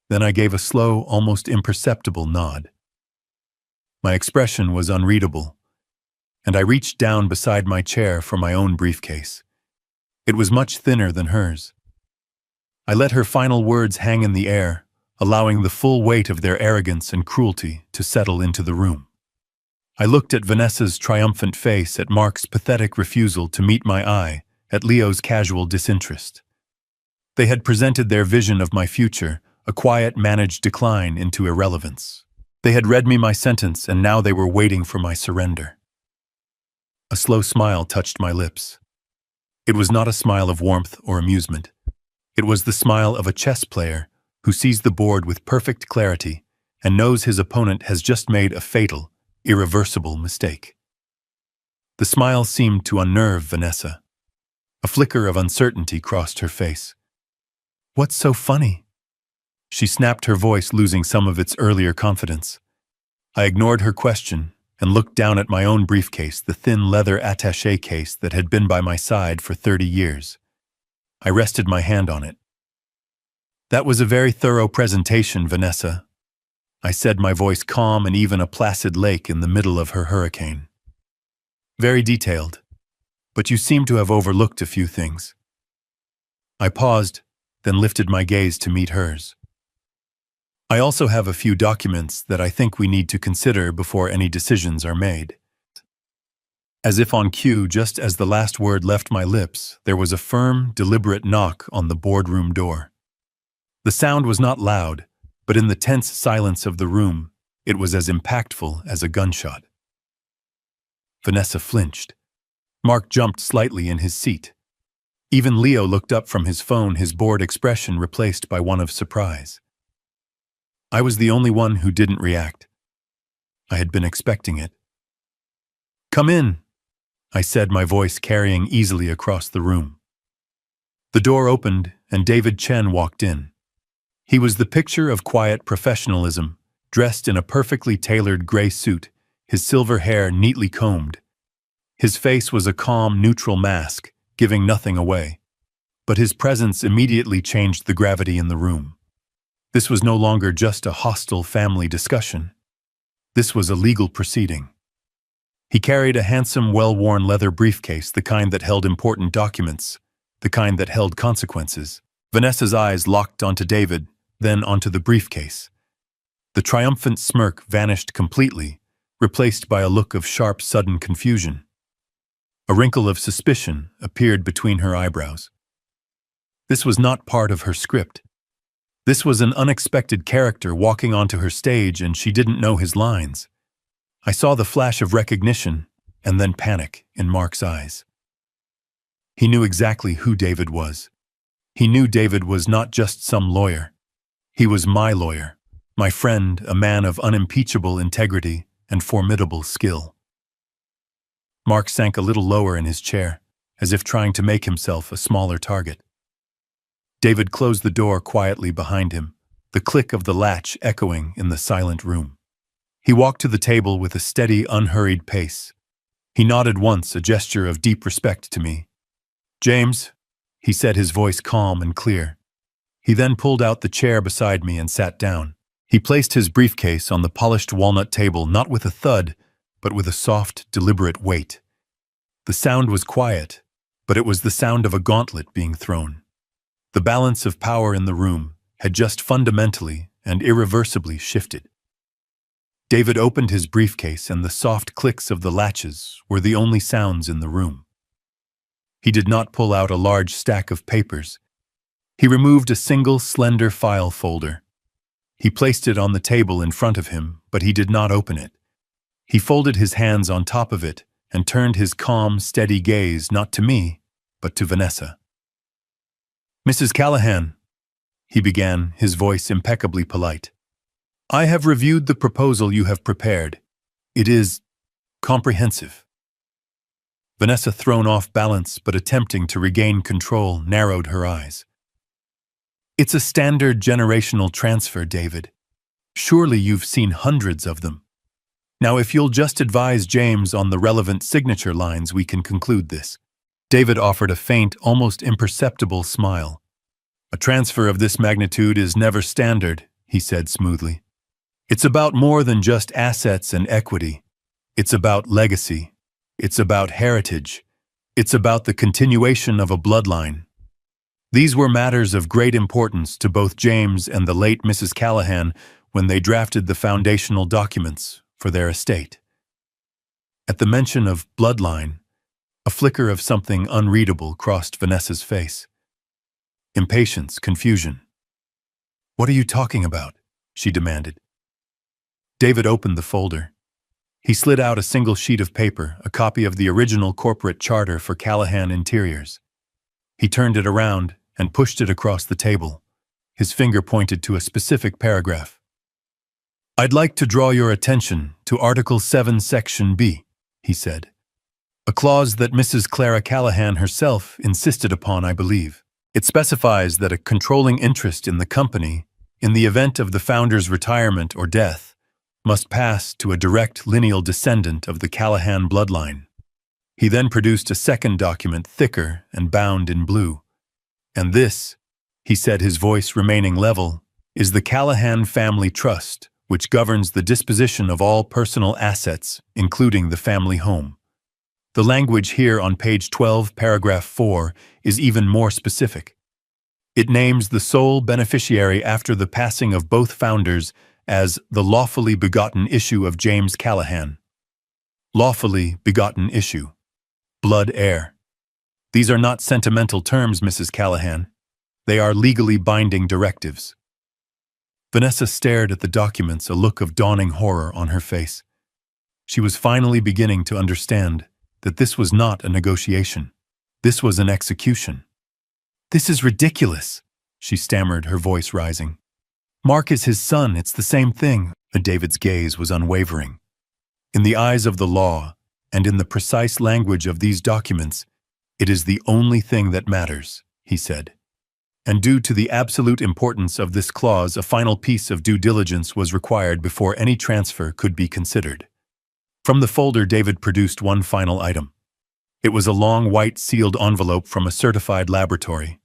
Then I gave a slow, almost imperceptible nod. My expression was unreadable, and I reached down beside my chair for my own briefcase. It was much thinner than hers. I let her final words hang in the air, allowing the full weight of their arrogance and cruelty to settle into the room. I looked at Vanessa's triumphant face, at Mark's pathetic refusal to meet my eye, at Leo's casual disinterest. They had presented their vision of my future, a quiet, managed decline into irrelevance. They had read me my sentence, and now they were waiting for my surrender. A slow smile touched my lips. It was not a smile of warmth or amusement. It was the smile of a chess player who sees the board with perfect clarity and knows his opponent has just made a fatal, irreversible mistake. The smile seemed to unnerve Vanessa. A flicker of uncertainty crossed her face. "What's so funny?" She snapped, her voice losing some of its earlier confidence. I ignored her question and looked down at my own briefcase, the thin leather attaché case that had been by my side for 30 years. I rested my hand on it. "That was a very thorough presentation, Vanessa," I said, my voice calm and even a placid lake in the middle of her hurricane. "Very detailed, but you seem to have overlooked a few things." I paused, then lifted my gaze to meet hers. "I also have a few documents that I think we need to consider before any decisions are made." As if on cue, just as the last word left my lips, there was a firm, deliberate knock on the boardroom door. The sound was not loud, but in the tense silence of the room, it was as impactful as a gunshot. Vanessa flinched. Mark jumped slightly in his seat. Even Leo looked up from his phone, his bored expression replaced by one of surprise. I was the only one who didn't react. I had been expecting it. "Come in," I said, my voice carrying easily across the room. The door opened, and David Chen walked in. He was the picture of quiet professionalism, dressed in a perfectly tailored gray suit, his silver hair neatly combed. His face was a calm, neutral mask, giving nothing away. But his presence immediately changed the gravity in the room. This was no longer just a hostile family discussion. This was a legal proceeding. He carried a handsome, well-worn leather briefcase, the kind that held important documents, the kind that held consequences. Vanessa's eyes locked onto David, then onto the briefcase. The triumphant smirk vanished completely, replaced by a look of sharp, sudden confusion. A wrinkle of suspicion appeared between her eyebrows. This was not part of her script. This was an unexpected character walking onto her stage, and she didn't know his lines. I saw the flash of recognition and then panic in Mark's eyes. He knew exactly who David was. He knew David was not just some lawyer. He was my lawyer, my friend, a man of unimpeachable integrity and formidable skill. Mark sank a little lower in his chair, as if trying to make himself a smaller target. David closed the door quietly behind him, the click of the latch echoing in the silent room. He walked to the table with a steady, unhurried pace. He nodded once, a gesture of deep respect to me. "James," he said, his voice calm and clear. He then pulled out the chair beside me and sat down. He placed his briefcase on the polished walnut table, not with a thud, but with a soft, deliberate weight. The sound was quiet, but it was the sound of a gauntlet being thrown. The balance of power in the room had just fundamentally and irreversibly shifted. David opened his briefcase, and the soft clicks of the latches were the only sounds in the room. He did not pull out a large stack of papers. He removed a single, slender file folder. He placed it on the table in front of him, but he did not open it. He folded his hands on top of it and turned his calm, steady gaze not to me, but to Vanessa. "Mrs. Callahan," he began, his voice impeccably polite, "I have reviewed the proposal you have prepared. It is comprehensive." Vanessa, thrown off balance but attempting to regain control, narrowed her eyes. "It's a standard generational transfer, David. Surely you've seen hundreds of them. Now, if you'll just advise James on the relevant signature lines, we can conclude this." David offered a faint, almost imperceptible smile. "A transfer of this magnitude is never standard," he said smoothly. "It's about more than just assets and equity. It's about legacy. It's about heritage. It's about the continuation of a bloodline. These were matters of great importance to both James and the late Mrs. Callahan when they drafted the foundational documents for their estate." At the mention of bloodline, a flicker of something unreadable crossed Vanessa's face. Impatience, confusion. "What are you talking about?" she demanded. David opened the folder. He slid out a single sheet of paper, a copy of the original corporate charter for Callahan Interiors. He turned it around and pushed it across the table. His finger pointed to a specific paragraph. "I'd like to draw your attention to Article 7, Section B," he said. "A clause that Mrs. Clara Callahan herself insisted upon, I believe. It specifies that a controlling interest in the company, in the event of the founder's retirement or death, must pass to a direct lineal descendant of the Callahan bloodline." He then produced a second document, thicker and bound in blue. "And this," he said, his voice remaining level, "is the Callahan Family Trust, which governs the disposition of all personal assets, including the family home." The language here on page 12, paragraph 4, is even more specific. It names the sole beneficiary after the passing of both founders as the lawfully begotten issue of James Callahan. Lawfully begotten issue. Blood heir. These are not sentimental terms, Mrs. Callahan. They are legally binding directives. Vanessa stared at the documents, a look of dawning horror on her face. She was finally beginning to understand that this was not a negotiation. This was an execution. "This is ridiculous," she stammered, her voice rising. "Mark is his son, it's the same thing." David's gaze was unwavering. "In the eyes of the law, and in the precise language of these documents, it is the only thing that matters," he said. And due to the absolute importance of this clause, a final piece of due diligence was required before any transfer could be considered. From the folder, David produced one final item. It was a long white sealed envelope from a certified laboratory.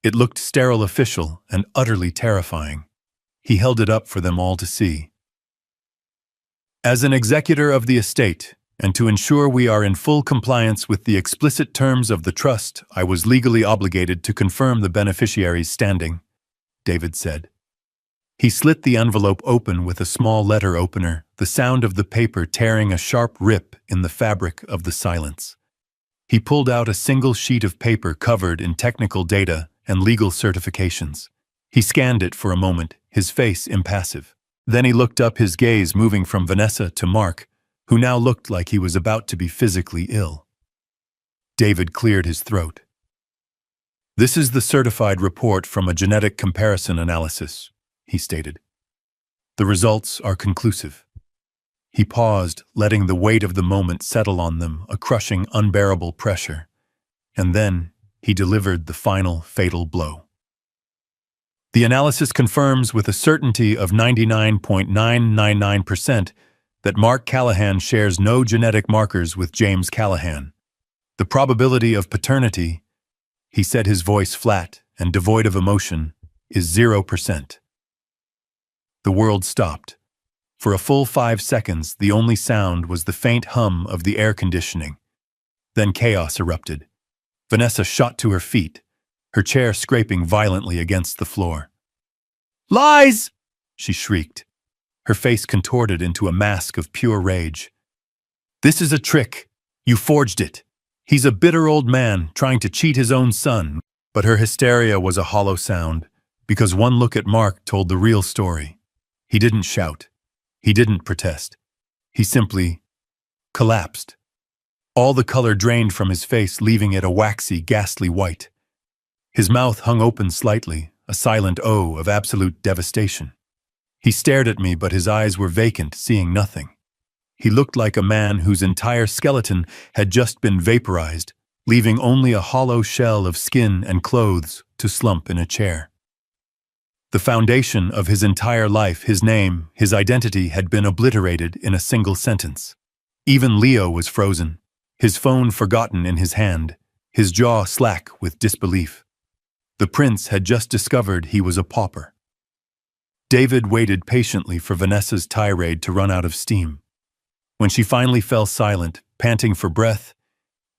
It looked sterile, official, and utterly terrifying. He held it up for them all to see. "As an executor of the estate, and to ensure we are in full compliance with the explicit terms of the trust, I was legally obligated to confirm the beneficiary's standing," David said. He slit the envelope open with a small letter opener, the sound of the paper tearing a sharp rip in the fabric of the silence. He pulled out a single sheet of paper covered in technical data and legal certifications. He scanned it for a moment, his face impassive. Then he looked up, his gaze moving from Vanessa to Mark, who now looked like he was about to be physically ill. David cleared his throat. "This is the certified report from a genetic comparison analysis," he stated. "The results are conclusive." He paused, letting the weight of the moment settle on them, a crushing, unbearable pressure. And then he delivered the final, fatal blow. "The analysis confirms with a certainty of 99.999% that Mark Callahan shares no genetic markers with James Callahan. The probability of paternity," he said, his voice flat and devoid of emotion, "is 0%. The world stopped. For a full 5 seconds, the only sound was the faint hum of the air conditioning. Then chaos erupted. Vanessa shot to her feet, her chair scraping violently against the floor. "Lies!" she shrieked, her face contorted into a mask of pure rage. "This is a trick. You forged it. He's a bitter old man trying to cheat his own son." But her hysteria was a hollow sound, because one look at Mark told the real story. He didn't shout. He didn't protest. He simply collapsed. All the color drained from his face, leaving it a waxy, ghastly white. His mouth hung open slightly, a silent O of absolute devastation. He stared at me, but his eyes were vacant, seeing nothing. He looked like a man whose entire skeleton had just been vaporized, leaving only a hollow shell of skin and clothes to slump in a chair. The foundation of his entire life, his name, his identity, had been obliterated in a single sentence. Even Leo was frozen, his phone forgotten in his hand, his jaw slack with disbelief. The prince had just discovered he was a pauper. David waited patiently for Vanessa's tirade to run out of steam. When she finally fell silent, panting for breath,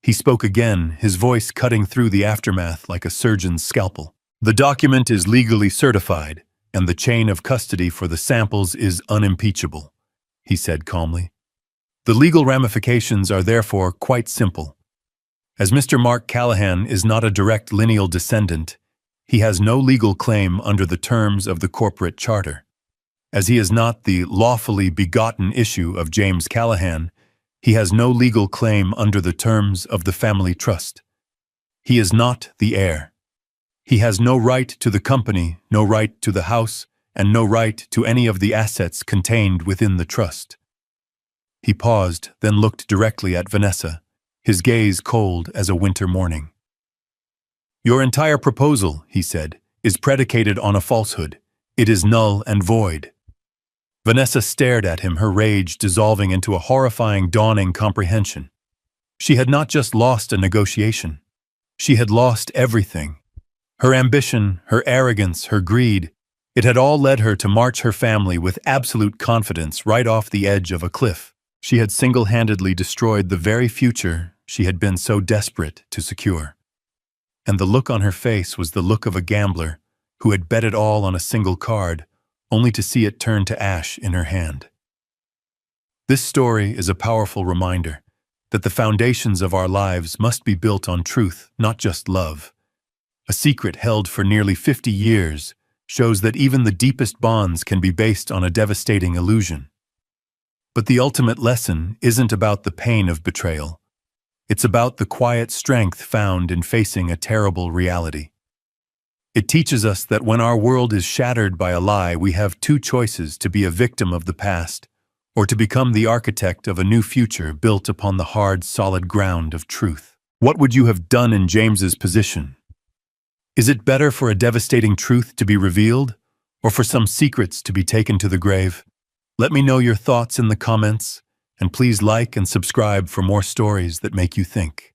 he spoke again, his voice cutting through the aftermath like a surgeon's scalpel. "The document is legally certified, and the chain of custody for the samples is unimpeachable," he said calmly. The legal ramifications are therefore quite simple. As Mr. Mark Callahan is not a direct lineal descendant, he has no legal claim under the terms of the corporate charter. As he is not the lawfully begotten issue of James Callahan, he has no legal claim under the terms of the family trust. He is not the heir. He has no right to the company, no right to the house, and no right to any of the assets contained within the trust. He paused, then looked directly at Vanessa, his gaze cold as a winter morning. "Your entire proposal," he said, "is predicated on a falsehood. It is null and void." Vanessa stared at him, her rage dissolving into a horrifying, dawning comprehension. She had not just lost a negotiation. She had lost everything. Her ambition, her arrogance, her greed, it had all led her to march her family with absolute confidence right off the edge of a cliff. She had single-handedly destroyed the very future she had been so desperate to secure. And the look on her face was the look of a gambler who had bet it all on a single card, only to see it turn to ash in her hand. This story is a powerful reminder that the foundations of our lives must be built on truth, not just love. A secret held for nearly 50 years shows that even the deepest bonds can be based on a devastating illusion. But the ultimate lesson isn't about the pain of betrayal. It's about the quiet strength found in facing a terrible reality. It teaches us that when our world is shattered by a lie, we have two choices: to be a victim of the past, or to become the architect of a new future built upon the hard, solid ground of truth. What would you have done in James's position? Is it better for a devastating truth to be revealed, or for some secrets to be taken to the grave? Let me know your thoughts in the comments, and please like and subscribe for more stories that make you think.